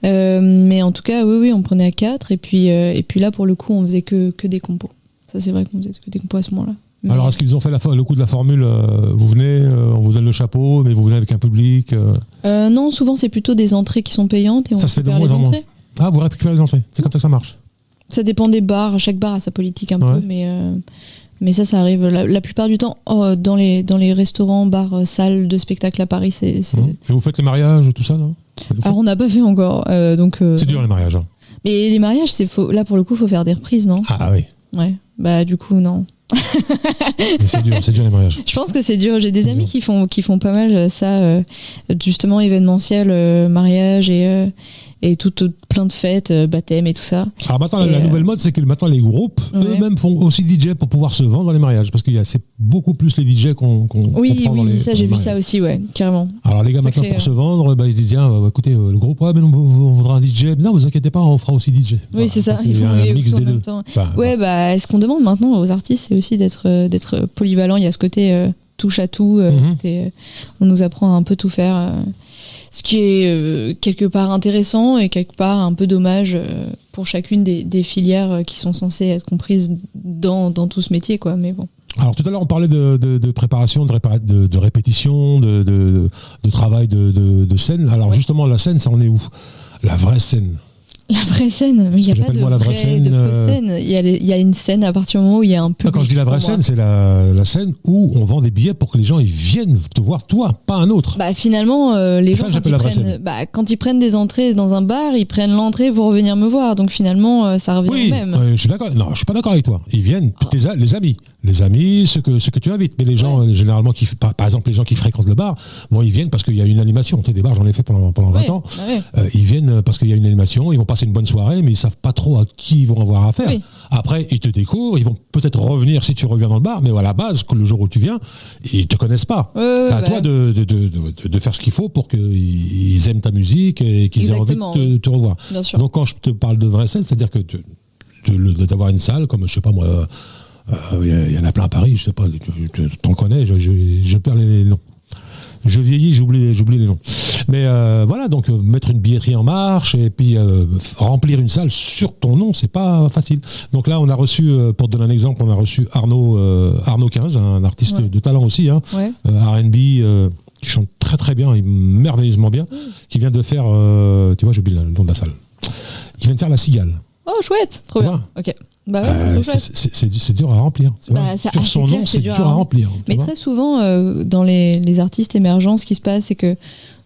[SPEAKER 5] Mais en tout cas, oui, on prenait à 4, et puis là pour le coup, on faisait que des compos. Ça, c'est vrai qu'on faisait que des compos à ce moment-là. Mais... Alors,
[SPEAKER 4] est-ce qu'ils ont fait le coup de la formule vous venez, on vous donne le chapeau, mais vous venez avec un public
[SPEAKER 5] Non, souvent c'est plutôt des entrées qui sont payantes et on
[SPEAKER 4] ça se fait de moins en moins. Ah, vous récupérez les entrées, c'est comme ça que ça marche.
[SPEAKER 5] Ça dépend des bars, chaque bar a sa politique un peu, mais ça arrive la plupart du temps dans les restaurants, bars, salles de spectacle à Paris. C'est...
[SPEAKER 4] Et vous faites les mariages, tout ça, non?
[SPEAKER 5] Alors on n'a pas fait encore, donc.
[SPEAKER 4] C'est dur les mariages. Hein.
[SPEAKER 5] Mais les mariages, là pour le coup, faut faire des reprises, non?
[SPEAKER 4] Ah oui.
[SPEAKER 5] Ouais. Bah du coup non.
[SPEAKER 4] Mais c'est dur les mariages.
[SPEAKER 5] Je pense que c'est dur. J'ai des
[SPEAKER 4] C'est
[SPEAKER 5] amis
[SPEAKER 4] dur.
[SPEAKER 5] qui font pas mal ça, justement événementiel, mariage et tout plein de fêtes, baptême et tout ça.
[SPEAKER 4] Alors maintenant, la
[SPEAKER 5] Et,
[SPEAKER 4] nouvelle mode, c'est que maintenant les groupes
[SPEAKER 5] Ouais.
[SPEAKER 4] eux-mêmes font aussi DJ pour pouvoir se vendre dans les mariages, parce c'est beaucoup plus les DJ qu'on
[SPEAKER 5] Oui,
[SPEAKER 4] prend dans les
[SPEAKER 5] ça j'ai vu
[SPEAKER 4] mariages.
[SPEAKER 5] ça aussi, ouais, carrément.
[SPEAKER 4] Alors les gars,
[SPEAKER 5] Ça
[SPEAKER 4] maintenant
[SPEAKER 5] crée,
[SPEAKER 4] pour se vendre, ils se disent tiens, écoutez, le groupe, ouais, mais on voudra un DJ. Non, vous inquiétez pas, on fera aussi DJ.
[SPEAKER 5] Oui,
[SPEAKER 4] Voilà,
[SPEAKER 5] c'est ça.
[SPEAKER 4] donc, il y a
[SPEAKER 5] font
[SPEAKER 4] un
[SPEAKER 5] les
[SPEAKER 4] mix
[SPEAKER 5] deux en
[SPEAKER 4] des
[SPEAKER 5] même
[SPEAKER 4] deux.
[SPEAKER 5] temps.
[SPEAKER 4] Enfin,
[SPEAKER 5] Ouais, bah, ce qu'on demande maintenant aux artistes, c'est aussi d'être polyvalent. Il y a ce côté touche à tout. On nous apprend à un peu tout faire. Ce qui est quelque part intéressant et quelque part un peu dommage pour chacune des filières qui sont censées être comprises dans tout ce métier, quoi. Mais bon.
[SPEAKER 4] Alors tout à l'heure on parlait de préparation, de répétition, de travail de scène. Alors
[SPEAKER 5] Ouais.
[SPEAKER 4] justement la scène, ça en est où? La vraie scène.
[SPEAKER 5] La vraie scène, mais il n'y a pas
[SPEAKER 4] J'appelle
[SPEAKER 5] de
[SPEAKER 4] moi la vraie scène,
[SPEAKER 5] de fausse scène. Il y a une scène à partir du moment où il y a un public.
[SPEAKER 4] Quand je dis la vraie
[SPEAKER 5] pour moi.
[SPEAKER 4] scène, c'est la scène où on vend des billets pour que les gens ils viennent te voir toi, pas un autre.
[SPEAKER 5] Bah finalement, les
[SPEAKER 4] C'est ça
[SPEAKER 5] gens
[SPEAKER 4] que j'appelle la vraie scène.
[SPEAKER 5] quand ils prennent des entrées dans un bar, ils prennent l'entrée pour venir me voir. Donc finalement, ça revient
[SPEAKER 4] Oui,
[SPEAKER 5] au même.
[SPEAKER 4] je suis d'accord. Non, je suis pas d'accord avec toi. Ils viennent, les amis, ceux que tu invites. Mais les gens, généralement, par exemple, les gens qui fréquentent le bar, bon, ils viennent parce qu'il y a une animation. Tu sais, des bars, j'en ai fait pendant 20
[SPEAKER 5] Ouais,
[SPEAKER 4] ans.
[SPEAKER 5] bah ouais.
[SPEAKER 4] Ils viennent parce qu'il y a une animation, ils vont passer une bonne soirée, mais ils savent pas trop à qui ils vont avoir affaire.
[SPEAKER 5] Oui.
[SPEAKER 4] Après, ils te découvrent, ils vont peut-être revenir si tu reviens dans le bar, mais à la base, le jour où tu viens, ils te connaissent pas.
[SPEAKER 5] Ouais,
[SPEAKER 4] C'est à
[SPEAKER 5] bah.
[SPEAKER 4] toi de faire ce qu'il faut pour qu'ils aiment ta musique et qu'ils aient envie
[SPEAKER 5] Exactement,
[SPEAKER 4] de te revoir.
[SPEAKER 5] Bien sûr.
[SPEAKER 4] Donc quand je te parle de vraie scène, c'est-à-dire que d'avoir une salle comme, je sais pas moi, il y en a plein à Paris, je sais pas, t'en connais, je perds les noms. Je vieillis, j'oublie les noms. Mais voilà, donc mettre une billetterie en marche et puis remplir une salle sur ton nom, c'est pas facile. Donc là, on a reçu, pour te donner un exemple, on a reçu Arnaud 15, un artiste
[SPEAKER 5] Ouais.
[SPEAKER 4] de talent aussi, hein,
[SPEAKER 5] Ouais.
[SPEAKER 4] R&B, qui chante très très bien, et merveilleusement bien, qui vient de faire, tu vois, j'oublie le nom de la salle, qui vient de faire La Cigale.
[SPEAKER 5] Oh chouette, trop
[SPEAKER 4] Tu
[SPEAKER 5] bien.
[SPEAKER 4] vois
[SPEAKER 5] Ok. Bah ouais, trop chouette.
[SPEAKER 4] C'est dur à remplir. Tu vois.
[SPEAKER 5] Bah, ça-
[SPEAKER 4] sur
[SPEAKER 5] c'est
[SPEAKER 4] son
[SPEAKER 5] clair
[SPEAKER 4] nom,
[SPEAKER 5] que
[SPEAKER 4] c'est dur à remplir. tu
[SPEAKER 5] Mais
[SPEAKER 4] vois.
[SPEAKER 5] très souvent, dans les artistes émergents, ce qui se passe, c'est que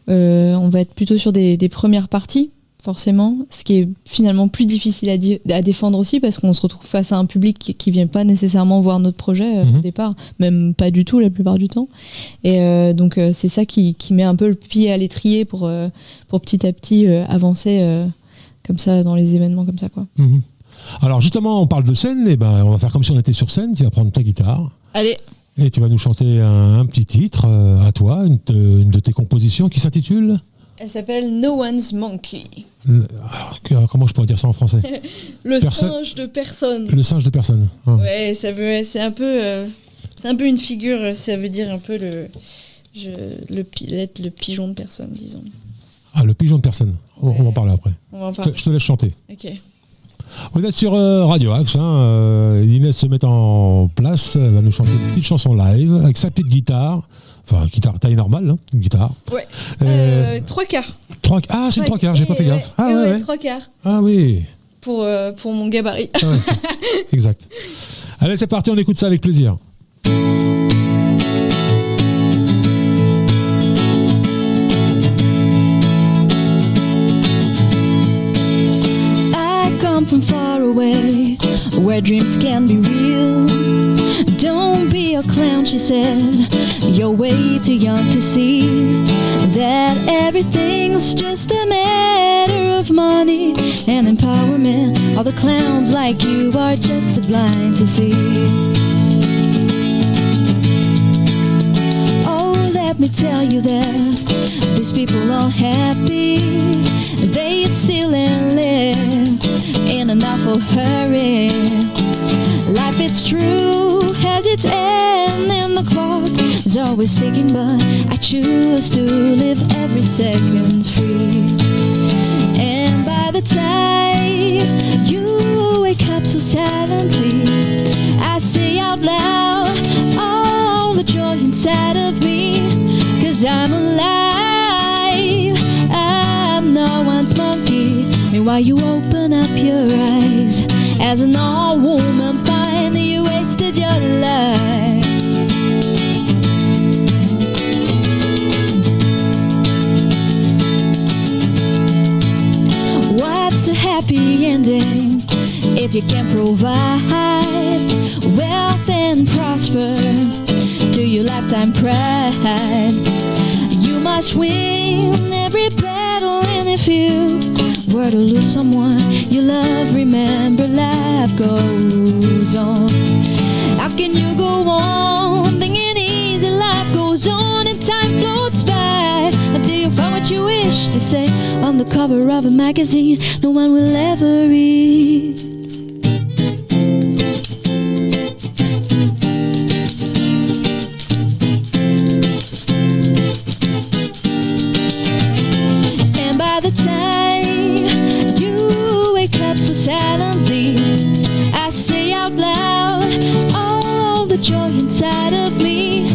[SPEAKER 5] on va être plutôt sur des premières parties, forcément, ce qui est finalement plus difficile à défendre aussi, parce qu'on se retrouve face à un public qui vient pas nécessairement voir notre projet au départ, même pas du tout la plupart du temps. Et donc c'est ça qui met un peu le pied à l'étrier pour petit à petit avancer comme ça dans les événements comme ça, quoi.
[SPEAKER 4] Mhm. Alors justement, on parle de scène, et ben on va faire comme si on était sur scène. Tu vas prendre ta guitare
[SPEAKER 5] Allez,
[SPEAKER 4] et tu vas nous chanter un petit titre à toi, une de tes compositions qui s'intitule.
[SPEAKER 5] elle s'appelle No One's Monkey.
[SPEAKER 4] Alors, comment je pourrais dire ça en français?
[SPEAKER 5] Le
[SPEAKER 4] Personne-
[SPEAKER 5] singe de personne.
[SPEAKER 4] Le singe de personne. Ah.
[SPEAKER 5] Ouais, c'est un peu une figure, ça veut dire un peu le pigeon de personne, disons.
[SPEAKER 4] Ah, le pigeon de personne. On va en parler après.
[SPEAKER 5] On va en
[SPEAKER 4] Je
[SPEAKER 5] parler.
[SPEAKER 4] te laisse chanter.
[SPEAKER 5] Ok.
[SPEAKER 4] Vous êtes sur Radio Axe. Inès se met en place. Elle va nous chanter une petite chanson live avec sa petite guitare. Enfin, guitare taille normale, hein, une guitare.
[SPEAKER 5] Ouais. 3 quarts.
[SPEAKER 4] C'est une 3 quarts, j'ai pas fait gaffe. Ah ouais.
[SPEAKER 5] 3 quarts.
[SPEAKER 4] Ah oui.
[SPEAKER 5] Pour mon gabarit.
[SPEAKER 4] Ah ouais, c'est- exact. Allez, c'est parti, on écoute ça avec plaisir.
[SPEAKER 1] I come from far away, where dreams can be real. Don't be a clown, she said. You're way too young to see that everything's just a matter of money and empowerment. All the clowns like you are just too blind to see. Oh, let me tell you that these people are happy. They steal and live in an awful hurry. Life is true, has its end, and the clock is always ticking, but I choose to live every second free. And by the time you wake up so silently, I say out loud all the joy inside of me, 'cause I'm alive, I'm no one's monkey. Meanwhile you open up your eyes, as an old woman finally you wasted your life. What's a happy ending if you can provide wealth and and prosper to your lifetime pride. You must win every battle, and if you were to lose someone you love, remember life goes on. How can you go on thinking easy? Life goes on and time floats by until you find what you wish to say on the cover of a magazine no one will ever read. And by the time you wake up so silently, I say out loud all the joy inside of me,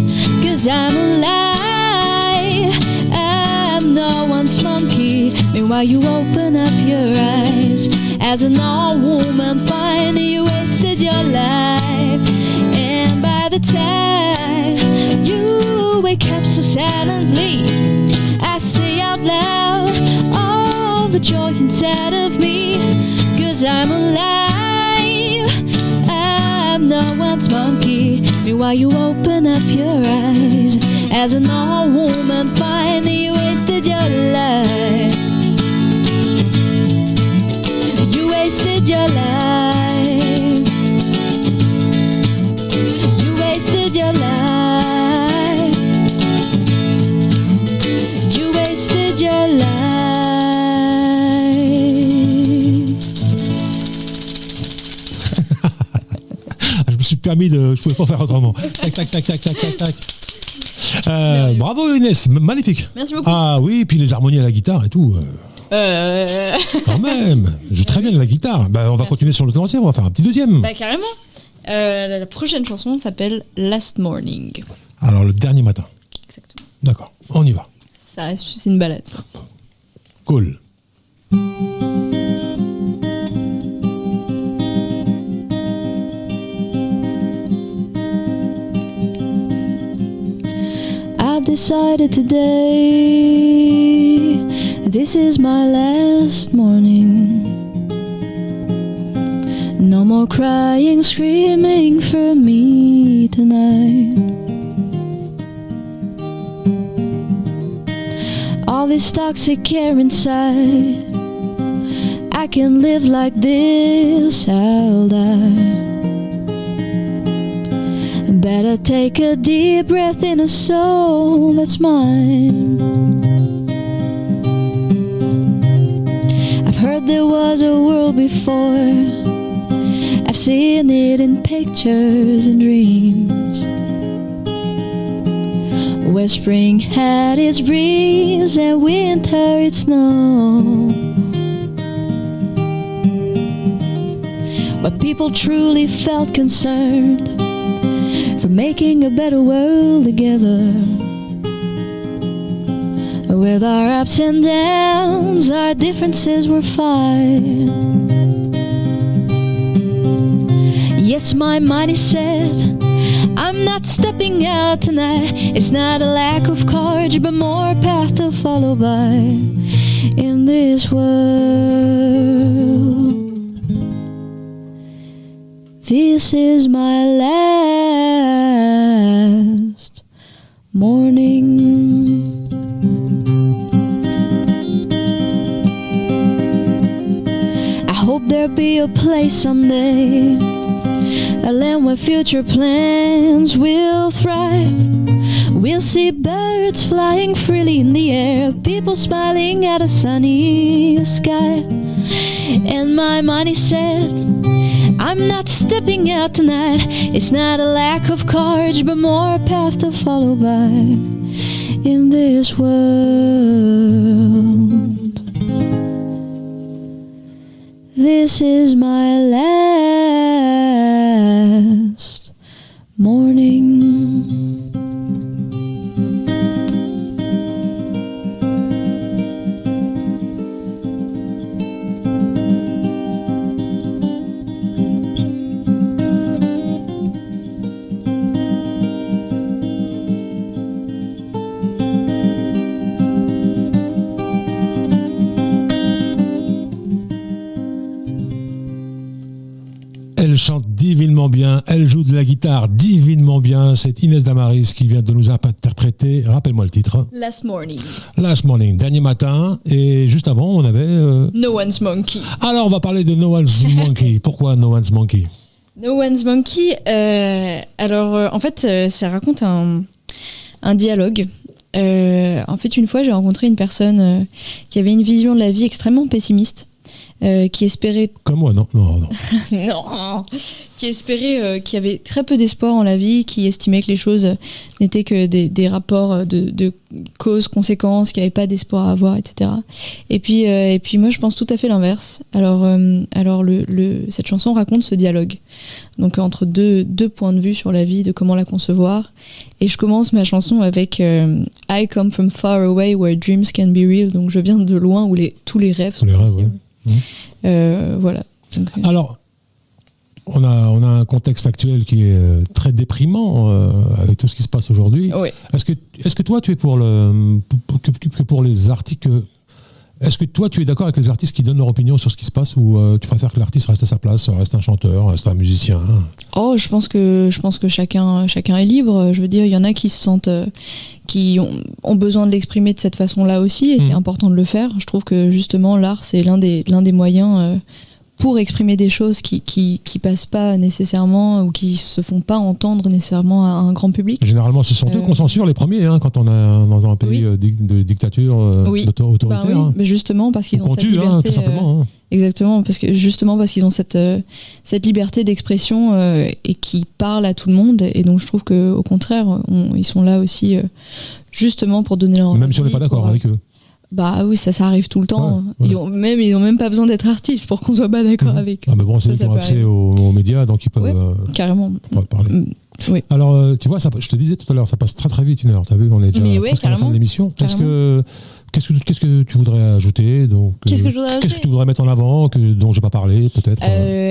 [SPEAKER 1] 'cause I'm alive, I'm no one's monkey. Meanwhile you open up your eyes, as an old woman finally you wasted your life. And by the time you wake up so silently, I say out loud all the joy inside of me, 'cause I'm alive, I'm no one's monkey. Meanwhile you open up your eyes, as an old woman finally you wasted your life. You wasted your life. You wasted your life. You wasted your life.
[SPEAKER 4] Je me suis permis de. Je pouvais pas faire autrement. Tac, tac, tac, tac, tac, tac, tac. Bravo Inès, magnifique.
[SPEAKER 5] Merci beaucoup.
[SPEAKER 4] Ah oui, puis les harmonies à la guitare et tout. Quand même, je joue très bien de la guitare. Bah, on va continuer sur le lancé, on va faire un petit deuxième.
[SPEAKER 5] Bah carrément. La prochaine chanson s'appelle Last Morning.
[SPEAKER 4] Alors le dernier matin.
[SPEAKER 5] Exactement.
[SPEAKER 4] D'accord, on y va.
[SPEAKER 5] Ça reste, c'est une balade. Ça.
[SPEAKER 4] Cool.
[SPEAKER 1] I've decided today, this is my last morning. No more crying, screaming for me tonight. All this toxic air inside, I can live like this, I'll die. Better take a deep breath in a soul that's mine. I've heard there was a world before, I've seen it in pictures and dreams, where spring had its breeze and winter its snow, where people truly felt concerned for making a better world together. With our ups and downs, our differences were fine. Yes, my mind is set, I'm not stepping out tonight. It's not a lack of courage, but more path to follow by in this world. This is my last morning. I hope there'll be a place someday, a land where future plans will thrive. We'll see birds flying freely in the air, people smiling at a sunny sky. And my mind is set, I'm not stepping out tonight. It's not a lack of courage, but more path to follow by in this world. This is my last morning.
[SPEAKER 4] bien, elle joue de la guitare divinement bien. C'est Inès Damaris qui vient de nous interpréter. Rappelle-moi le titre.
[SPEAKER 5] Last Morning.
[SPEAKER 4] Last Morning, dernier matin. Et juste avant, on avait.
[SPEAKER 5] No One's Monkey.
[SPEAKER 4] Alors, on va parler de No One's Monkey. Pourquoi No One's Monkey?
[SPEAKER 5] No One's Monkey. En fait, ça raconte un dialogue. En fait, une fois, j'ai rencontré une personne qui avait une vision de la vie extrêmement pessimiste. Qui espérait
[SPEAKER 4] comme moi, non.
[SPEAKER 5] non, qui espérait qui avait très peu d'espoir en la vie, qui estimait que les choses n'étaient que des rapports de causes-conséquences, qu'il n'y avait pas d'espoir à avoir, etc. Et puis moi je pense tout à fait l'inverse. Alors cette chanson raconte ce dialogue, donc entre deux points de vue sur la vie, de comment la concevoir. Et je commence ma chanson avec I come from far away where dreams can be real. Donc je viens de loin où tous les rêves sont possibles. Voilà. Donc,
[SPEAKER 4] alors, on a un contexte actuel qui est très déprimant avec tout ce qui se passe aujourd'hui.
[SPEAKER 5] Oui.
[SPEAKER 4] Est-ce que toi, tu es pour les articles? Est-ce que toi, tu es d'accord avec les artistes qui donnent leur opinion sur ce qui se passe, ou tu préfères que l'artiste reste à sa place, reste un chanteur, reste un musicien?
[SPEAKER 5] Oh, je pense que chacun est libre. Je veux dire, il y en a qui se sentent, qui ont besoin de l'exprimer de cette façon-là aussi, et c'est important de le faire. Je trouve que justement, l'art, c'est l'un des moyens pour exprimer des choses qui passent pas nécessairement, ou qui se font pas entendre nécessairement à un grand public.
[SPEAKER 4] Généralement, ce sont eux qu'on censure les premiers, quand on est dans un pays de dictature autoritaire.
[SPEAKER 5] Bah oui, mais justement parce qu'ils ont cette liberté.
[SPEAKER 4] Tout simplement.
[SPEAKER 5] Exactement, parce qu'ils ont cette liberté d'expression et qui parlent à tout le monde. Et donc je trouve qu'au contraire, ils sont là aussi justement pour donner leur avis.
[SPEAKER 4] Même si on n'est pas d'accord avec eux.
[SPEAKER 5] Bah oui, ça arrive tout le temps.
[SPEAKER 4] Ouais.
[SPEAKER 5] Ils ont même pas besoin d'être artistes pour qu'on soit pas d'accord avec eux.
[SPEAKER 4] Ah mais bon, c'est eux qui ont accès aux médias, donc ils peuvent
[SPEAKER 5] carrément
[SPEAKER 4] parler.
[SPEAKER 5] Oui.
[SPEAKER 4] Alors, tu vois, je te disais tout à l'heure, ça passe très très vite, une heure. T'as vu, on est déjà presque à la fin de l'émission. Qu'est-ce que tu voudrais ajouter?
[SPEAKER 5] Qu'est-ce que je voudrais ajouter?
[SPEAKER 4] Qu'est-ce que tu voudrais mettre en avant, dont j'ai pas parlé, peut-être?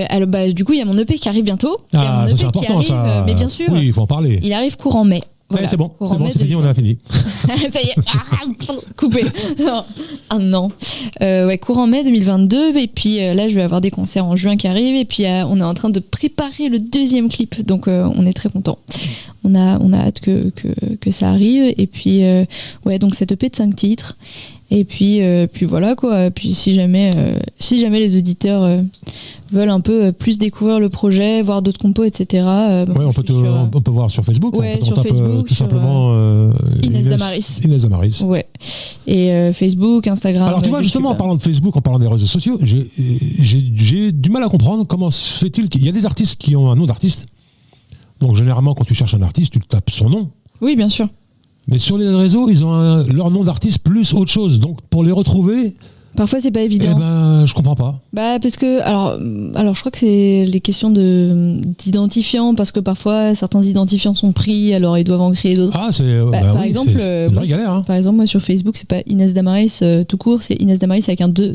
[SPEAKER 5] Alors, du coup, il y a mon EP qui arrive bientôt.
[SPEAKER 4] Ah, ça c'est important, ça.
[SPEAKER 5] Mais bien sûr.
[SPEAKER 4] Oui, il faut en parler.
[SPEAKER 5] Il arrive courant mai. Voilà.
[SPEAKER 4] C'est bon, c'est fini, on a fini.
[SPEAKER 5] Ça y est, coupé. Non. Courant mai 2022, et puis là je vais avoir des concerts en juin qui arrivent, et puis on est en train de préparer le deuxième clip, donc on est très content. On a hâte que ça arrive, et puis donc cette EP de 5 titres, et puis voilà quoi. Puis si jamais les auditeurs veulent un peu plus découvrir le projet, voir d'autres compos, etc.
[SPEAKER 4] On peut voir sur Facebook.
[SPEAKER 5] Ouais, sur Facebook,
[SPEAKER 4] tout simplement
[SPEAKER 5] Inès Damaris.
[SPEAKER 4] Inès Damaris.
[SPEAKER 5] Ouais. Et Facebook, Instagram.
[SPEAKER 4] Alors tu vois, justement, en parlant de Facebook, en parlant des réseaux sociaux, j'ai du mal à comprendre comment se fait-il qu'il y a des artistes qui ont un nom d'artiste. Donc généralement, quand tu cherches un artiste, tu tapes son nom.
[SPEAKER 5] Oui, bien sûr. Mais
[SPEAKER 4] sur les réseaux, ils ont leur nom d'artiste plus autre chose. Donc pour les retrouver...
[SPEAKER 5] Parfois, c'est pas évident.
[SPEAKER 4] Je comprends pas.
[SPEAKER 5] Parce que, alors, je crois que c'est les questions d'identifiants, parce que parfois, certains identifiants sont pris, alors ils doivent en créer d'autres.
[SPEAKER 4] Ah, par exemple, c'est une vraie galère.
[SPEAKER 5] Par exemple, moi, sur Facebook, c'est pas Inès Damaris tout court, c'est Inès Damaris avec un 2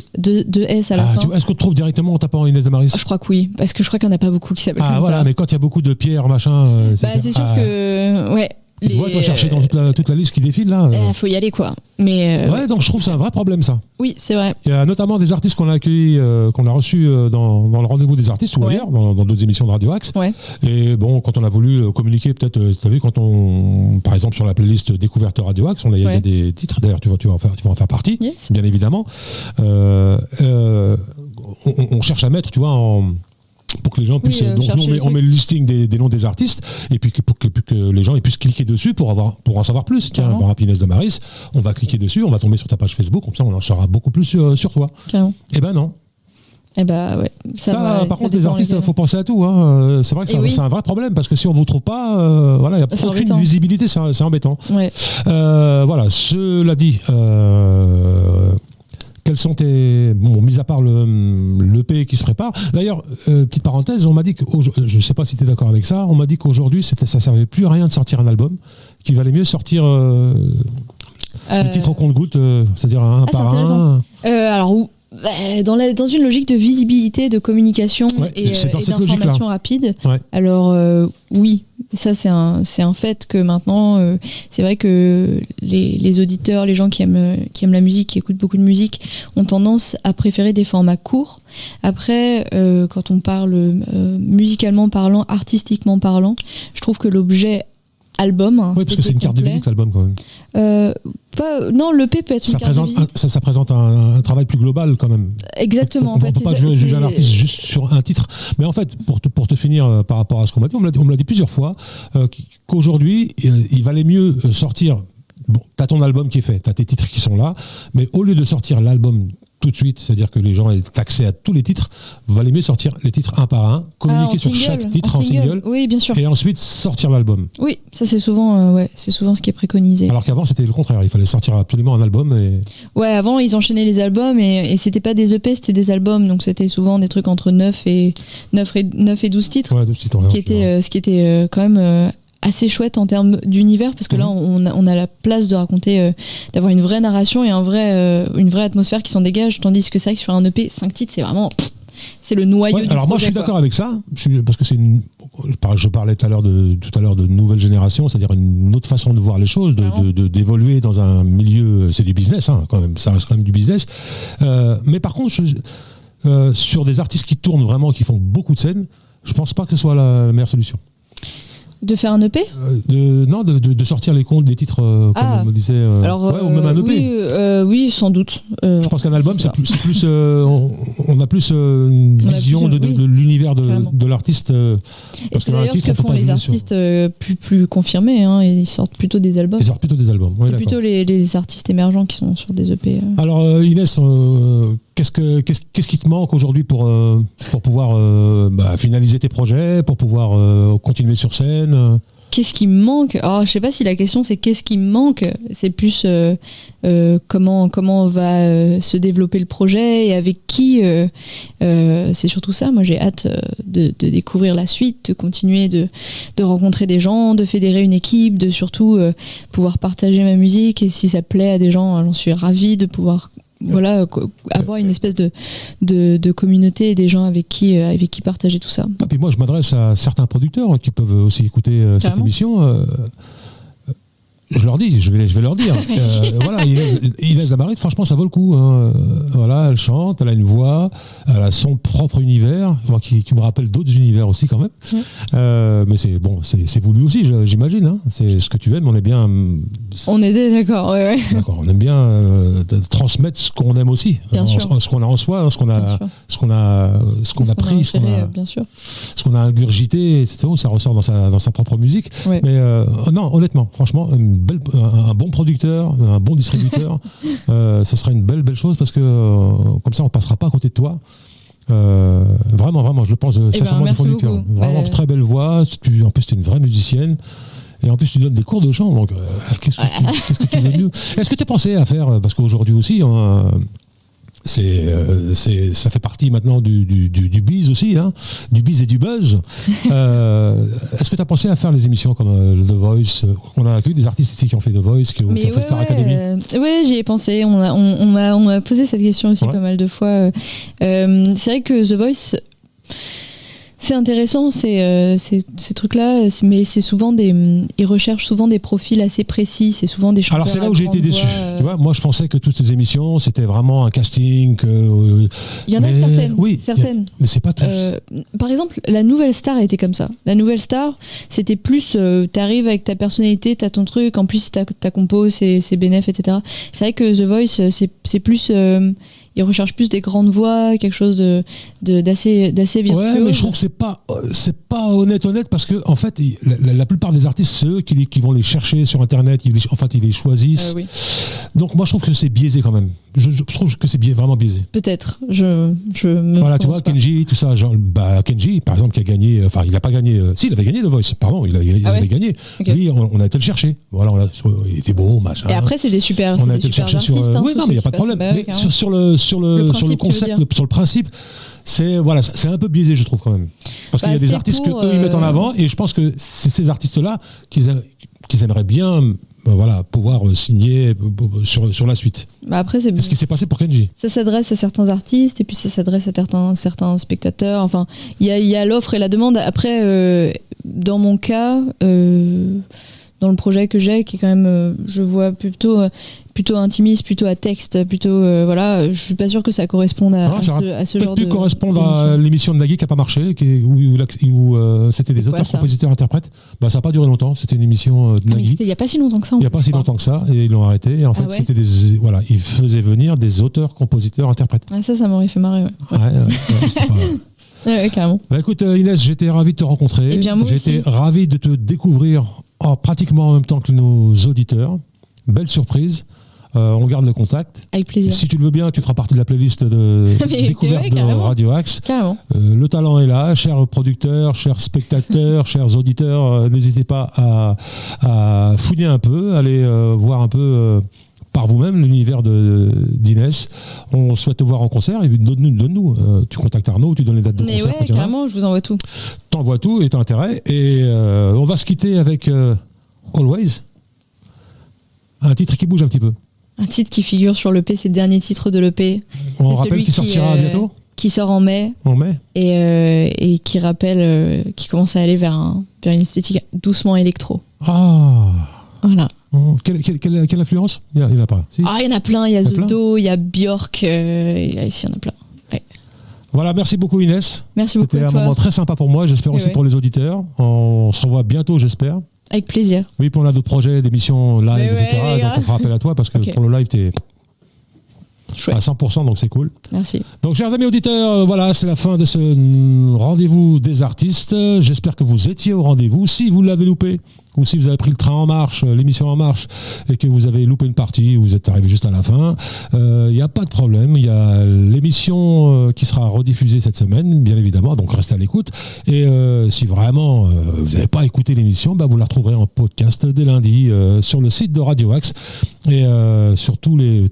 [SPEAKER 5] S à la fin.
[SPEAKER 4] Est-ce qu'on te trouve directement en tapant Inès Damaris?
[SPEAKER 5] Je crois que oui, parce que je crois qu'il n'y en a pas beaucoup qui s'appellent comme ça.
[SPEAKER 4] Mais quand il y a beaucoup de pierres, machin...
[SPEAKER 5] c'est sûr que... Ouais.
[SPEAKER 4] Tu dois chercher dans toute la liste qui défile là.
[SPEAKER 5] Faut y aller quoi. Mais
[SPEAKER 4] donc je trouve que c'est un vrai problème ça.
[SPEAKER 5] Oui, c'est vrai.
[SPEAKER 4] Il y a notamment des artistes qu'on a accueillis, qu'on a reçus dans le rendez-vous des artistes ou ailleurs, dans d'autres émissions de Radio Axe.
[SPEAKER 5] Ouais.
[SPEAKER 4] Et bon, quand on a voulu communiquer, peut-être, tu as vu, par exemple sur la playlist découverte Radio Axe, il y a des titres. D'ailleurs, tu vas en faire partie, bien évidemment. On cherche à mettre, tu vois, pour que les gens puissent. Donc nous, on met le listing des noms des artistes, et puis pour que les gens puissent cliquer dessus pour en savoir plus. Tiens, Inès Damaris, on va cliquer dessus, on va tomber sur ta page Facebook, comme ça on en saura beaucoup plus sur toi.
[SPEAKER 5] Carrément.
[SPEAKER 4] Eh ben non.
[SPEAKER 5] Ouais.
[SPEAKER 4] Par contre, les artistes, il faut penser à tout. C'est vrai que c'est un vrai problème, parce que si on ne vous trouve pas, il n'y a aucune visibilité, c'est embêtant.
[SPEAKER 5] Ouais.
[SPEAKER 4] Voilà, cela dit. Quels sont mis à part l'EP qui se prépare. D'ailleurs, petite parenthèse, on m'a dit je ne sais pas si tu es d'accord avec ça, on m'a dit qu'aujourd'hui, ça ne servait plus à rien de sortir un album, qu'il valait mieux sortir les titres au compte-gouttes, c'est-à-dire un par un.
[SPEAKER 5] Alors, dans une logique de visibilité, de communication et d'information rapide, alors oui, Ça, c'est un fait que maintenant, c'est vrai que les auditeurs, les gens qui aiment la musique, qui écoutent beaucoup de musique, ont tendance à préférer des formats courts. Après, quand on parle musicalement parlant, artistiquement parlant, je trouve que l'objet album.
[SPEAKER 4] Oui, parce que c'est une carte de visite, l'album, quand même.
[SPEAKER 5] Non, l'EP peut être une carte de visite.
[SPEAKER 4] Ça présente un travail plus global, quand même.
[SPEAKER 5] Exactement.
[SPEAKER 4] On ne peut pas juger un artiste juste sur un titre. Mais en fait, pour te finir par rapport à ce qu'on m'a dit, on me l'a dit plusieurs fois, qu'aujourd'hui, il valait mieux sortir. Bon, t'as ton album qui est fait, t'as tes titres qui sont là, mais au lieu de sortir l'album tout de suite, c'est-à-dire que les gens aient accès à tous les titres, valait mieux sortir les titres un par un, communiquer sur chaque titre en single,
[SPEAKER 5] oui, bien sûr.
[SPEAKER 4] Et ensuite sortir l'album.
[SPEAKER 5] Oui, ça c'est souvent ce qui est préconisé.
[SPEAKER 4] Alors qu'avant c'était le contraire, il fallait sortir absolument un album.
[SPEAKER 5] Ouais, avant ils enchaînaient les albums et c'était pas des EP, c'était des albums, donc c'était souvent des trucs entre 9 et 12 titres.
[SPEAKER 4] Ouais, 12 titres.
[SPEAKER 5] Ce qui était quand même assez chouette en termes d'univers, parce que là on a la place de raconter, d'avoir une vraie narration et une vraie atmosphère qui s'en dégage, tandis que c'est vrai que sur un EP 5 titres c'est vraiment c'est le noyau du
[SPEAKER 4] alors
[SPEAKER 5] projet,
[SPEAKER 4] moi je suis d'accord avec ça, parce que je parlais tout à l'heure de nouvelle génération, c'est-à-dire une autre façon de voir les choses, d'évoluer dans un milieu, c'est du business quand même, ça reste quand même du business, mais par contre sur des artistes qui tournent vraiment, qui font beaucoup de scènes, je pense pas que ce soit la meilleure solution.
[SPEAKER 5] De faire un EP
[SPEAKER 4] de sortir les comptes des titres, comme on me disait, ou même un EP.
[SPEAKER 5] Oui, sans doute.
[SPEAKER 4] Je pense qu'un album, c'est plus on a plus une vision de l'univers de l'artiste.
[SPEAKER 5] Parce que d'ailleurs, ce que font les artistes plus confirmés, ils sortent plutôt des albums.
[SPEAKER 4] Ils sortent plutôt des albums.
[SPEAKER 5] C'est plutôt les artistes émergents qui sont sur des EP.
[SPEAKER 4] Alors Inès, qu'est-ce qui te manque aujourd'hui pour pouvoir finaliser tes projets, pour pouvoir continuer sur scène?
[SPEAKER 5] Qu'est-ce qui me manque ? Je sais pas si la question c'est qu'est-ce qui me manque. C'est plus comment va se développer le projet et avec qui. C'est surtout ça. Moi j'ai hâte de découvrir la suite, de continuer de rencontrer des gens, de fédérer une équipe, de surtout pouvoir partager ma musique, et si ça plaît à des gens, j'en suis ravie de pouvoir avoir une espèce de communauté et des gens avec qui partager tout ça.
[SPEAKER 4] Et puis moi je m'adresse à certains producteurs qui peuvent aussi écouter cette émission. Je leur dis, je vais leur dire. Voilà, Inès Labarite, franchement, ça vaut le coup. Voilà, elle chante, elle a une voix, elle a son propre univers, qui me rappelle d'autres univers aussi quand même. Mais c'est voulu aussi, j'imagine. C'est ce que tu aimes. On est bien.
[SPEAKER 5] On est d'accord, ouais.
[SPEAKER 4] D'accord, on aime bien transmettre ce qu'on aime aussi, ce qu'on a en soi, ce qu'on a pris, ce qu'on a ingurgité, etc. Ça ressort dans sa propre musique. Ouais. Mais non, honnêtement, franchement. Un bon producteur, un bon distributeur, ça sera une belle chose, parce que comme ça on passera pas à côté de toi. Vraiment, je le pense sincèrement du fond du cœur. Vraiment très belle voix. En plus tu es une vraie musicienne. Et en plus, tu donnes des cours de chant. Donc, qu'est-ce que tu veux mieux ? Est-ce que tu as pensé à faire, parce qu'aujourd'hui aussi, ça fait partie maintenant du biz aussi, du biz et du buzz. Est-ce que tu as pensé à faire les émissions comme The Voice ? On a accueilli des artistes ici qui ont fait The Voice, qui ont fait Star Academy.
[SPEAKER 5] Oui, j'y ai pensé. On m'a posé cette question aussi pas mal de fois. C'est vrai que The Voice, c'est intéressant, ces trucs-là, mais c'est souvent ils recherchent souvent des profils assez précis, c'est souvent des chanteurs.
[SPEAKER 4] Alors c'est là où j'ai été déçu. Tu vois, moi je pensais que toutes ces émissions, c'était vraiment un casting.
[SPEAKER 5] Il y en a certaines.
[SPEAKER 4] Oui,
[SPEAKER 5] certaines.
[SPEAKER 4] Mais c'est pas tout.
[SPEAKER 5] Par exemple, la Nouvelle Star était comme ça. La Nouvelle Star, c'était plus, t'arrives avec ta personnalité, t'as ton truc, en plus ta compo, c'est bénéf, etc. C'est vrai que The Voice, c'est plus... ils recherchent plus des grandes voix, quelque chose d'assez virtuose.
[SPEAKER 4] Ouais, mais je trouve que c'est pas honnête, parce que en fait, la plupart des artistes, c'est eux qui vont les chercher sur Internet, ils les choisissent.
[SPEAKER 5] Oui.
[SPEAKER 4] Donc moi, je trouve que c'est biaisé quand même. Je trouve que c'est vraiment biaisé.
[SPEAKER 5] Peut-être. Je me
[SPEAKER 4] voilà, tu vois, Kenji, tout ça. Kenji, par exemple, qui a gagné. Enfin, il n'a pas gagné. Si, il avait gagné The Voice. Pardon, il avait gagné. Okay. Lui, on a été le chercher. Voilà, il était beau, machin.
[SPEAKER 5] Et après, c'est des super.
[SPEAKER 4] On a été le chercher sur. Oui, non, mais il n'y a pas de problème. Mais sur le concept, sur le principe, c'est un peu biaisé, je trouve quand même. Parce qu'il y a des artistes qu'eux ils mettent en avant, et je pense que c'est ces artistes-là qu'ils aimeraient bien pouvoir signer sur la suite.
[SPEAKER 5] Après, c'est
[SPEAKER 4] ce qui s'est passé pour Kenji.
[SPEAKER 5] Ça s'adresse à certains artistes, et puis ça s'adresse à certains spectateurs. Enfin, il y a l'offre et la demande. Après, dans mon cas, dans le projet que j'ai, qui est quand même, je vois plutôt intimiste, plutôt à texte, plutôt voilà, je suis pas sûre que ça corresponde à ce genre de.
[SPEAKER 4] Peut-être plus correspondre à l'émission de Nagui qui a pas marché, où c'était des auteurs, compositeurs, interprètes. Bah ça a pas duré longtemps. C'était une émission de Nagui.
[SPEAKER 5] Il y a pas si longtemps que ça.
[SPEAKER 4] Il y a pas si longtemps que ça, et ils l'ont arrêté. Et en fait, c'était ils faisaient venir des auteurs, compositeurs, interprètes.
[SPEAKER 5] Ah, ça m'aurait fait marrer. Ouais,
[SPEAKER 4] c'était pas...
[SPEAKER 5] Ouais, carrément.
[SPEAKER 4] Bah, écoute Inès, j'étais ravi de te rencontrer. J'étais ravi de te découvrir pratiquement en même temps que nos auditeurs. Belle surprise. On garde le contact.
[SPEAKER 5] Avec plaisir.
[SPEAKER 4] Si tu le veux bien, tu feras partie de la playlist de découverte de Radio Axe.
[SPEAKER 5] Carrément.
[SPEAKER 4] Le talent est là, chers producteurs, chers spectateurs, chers auditeurs. N'hésitez pas à fouiller un peu, aller voir un peu par vous-même l'univers d'Inès. On souhaite te voir en concert. Et donne-nous. Tu contactes Arnaud, tu donnes les dates de concert.
[SPEAKER 5] Mais ouais, carrément, je vous envoie tout.
[SPEAKER 4] T'envoies tout et t'as intérêt. Et on va se quitter avec Always. Un titre qui bouge un petit peu.
[SPEAKER 5] Un titre qui figure sur l'EP, c'est le dernier titre de l'EP.
[SPEAKER 4] On rappelle qu'il sortira bientôt.
[SPEAKER 5] Qui sort en mai.
[SPEAKER 4] En mai.
[SPEAKER 5] Et qui rappelle, qui commence à aller vers une esthétique doucement électro.
[SPEAKER 4] Ah.
[SPEAKER 5] Voilà.
[SPEAKER 4] Quelle influence ? Il y en a pas. Si.
[SPEAKER 5] Ah, il y en a plein. Il y a Zodo, il y a Björk. Il y en a plein. Ouais.
[SPEAKER 4] Voilà, merci beaucoup Inès.
[SPEAKER 5] Merci beaucoup.
[SPEAKER 4] C'était un moment très sympa pour moi. J'espère aussi pour les auditeurs. On se revoit bientôt, j'espère.
[SPEAKER 5] Avec plaisir.
[SPEAKER 4] Oui, puis on a d'autres projets, d'émissions live, etc. Donc on fera appel à toi parce que pour le live, t'es à 100%, donc c'est cool.
[SPEAKER 5] Merci.
[SPEAKER 4] Donc chers amis auditeurs, voilà, c'est la fin de ce rendez-vous des artistes. J'espère que vous étiez au rendez-vous. Si vous l'avez loupé, ou si vous avez pris le train en marche, l'émission en marche, et que vous avez loupé une partie, ou vous êtes arrivé juste à la fin, il n'y a pas de problème. Il y a l'émission qui sera rediffusée cette semaine, bien évidemment, donc restez à l'écoute. Et si vraiment vous n'avez pas écouté l'émission, vous la retrouverez en podcast dès lundi sur le site de Radio Axe et sur toutes les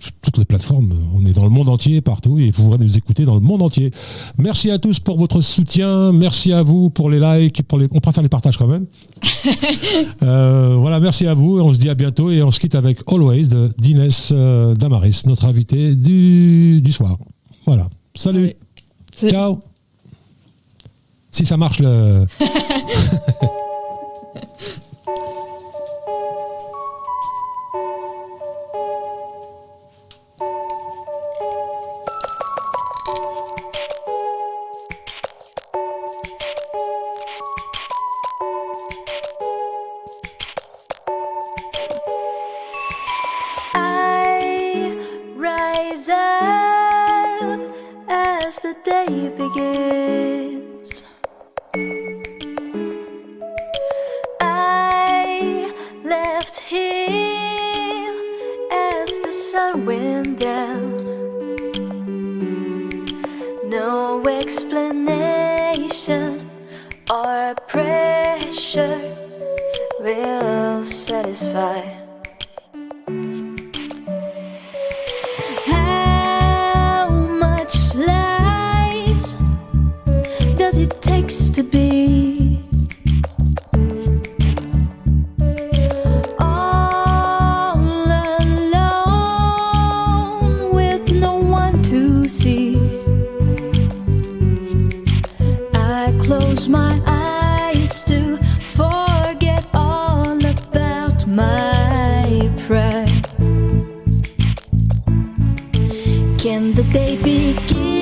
[SPEAKER 4] plateformes. On est dans le monde entier, partout, et vous pourrez nous écouter dans le monde entier. Merci à tous pour votre soutien. Merci à vous pour les likes, on préfère les partages quand même. Voilà, merci à vous. On se dit à bientôt et on se quitte avec Always d'Inès Damaris, notre invitée du soir. Voilà. Salut.
[SPEAKER 5] Oui.
[SPEAKER 4] Ciao. Si ça marche le...
[SPEAKER 1] day begins. I left here as the sun went down. No explanation or pressure will satisfy. It takes to be all alone with no one to see. I close my eyes to forget all about my pride. Can the day begin?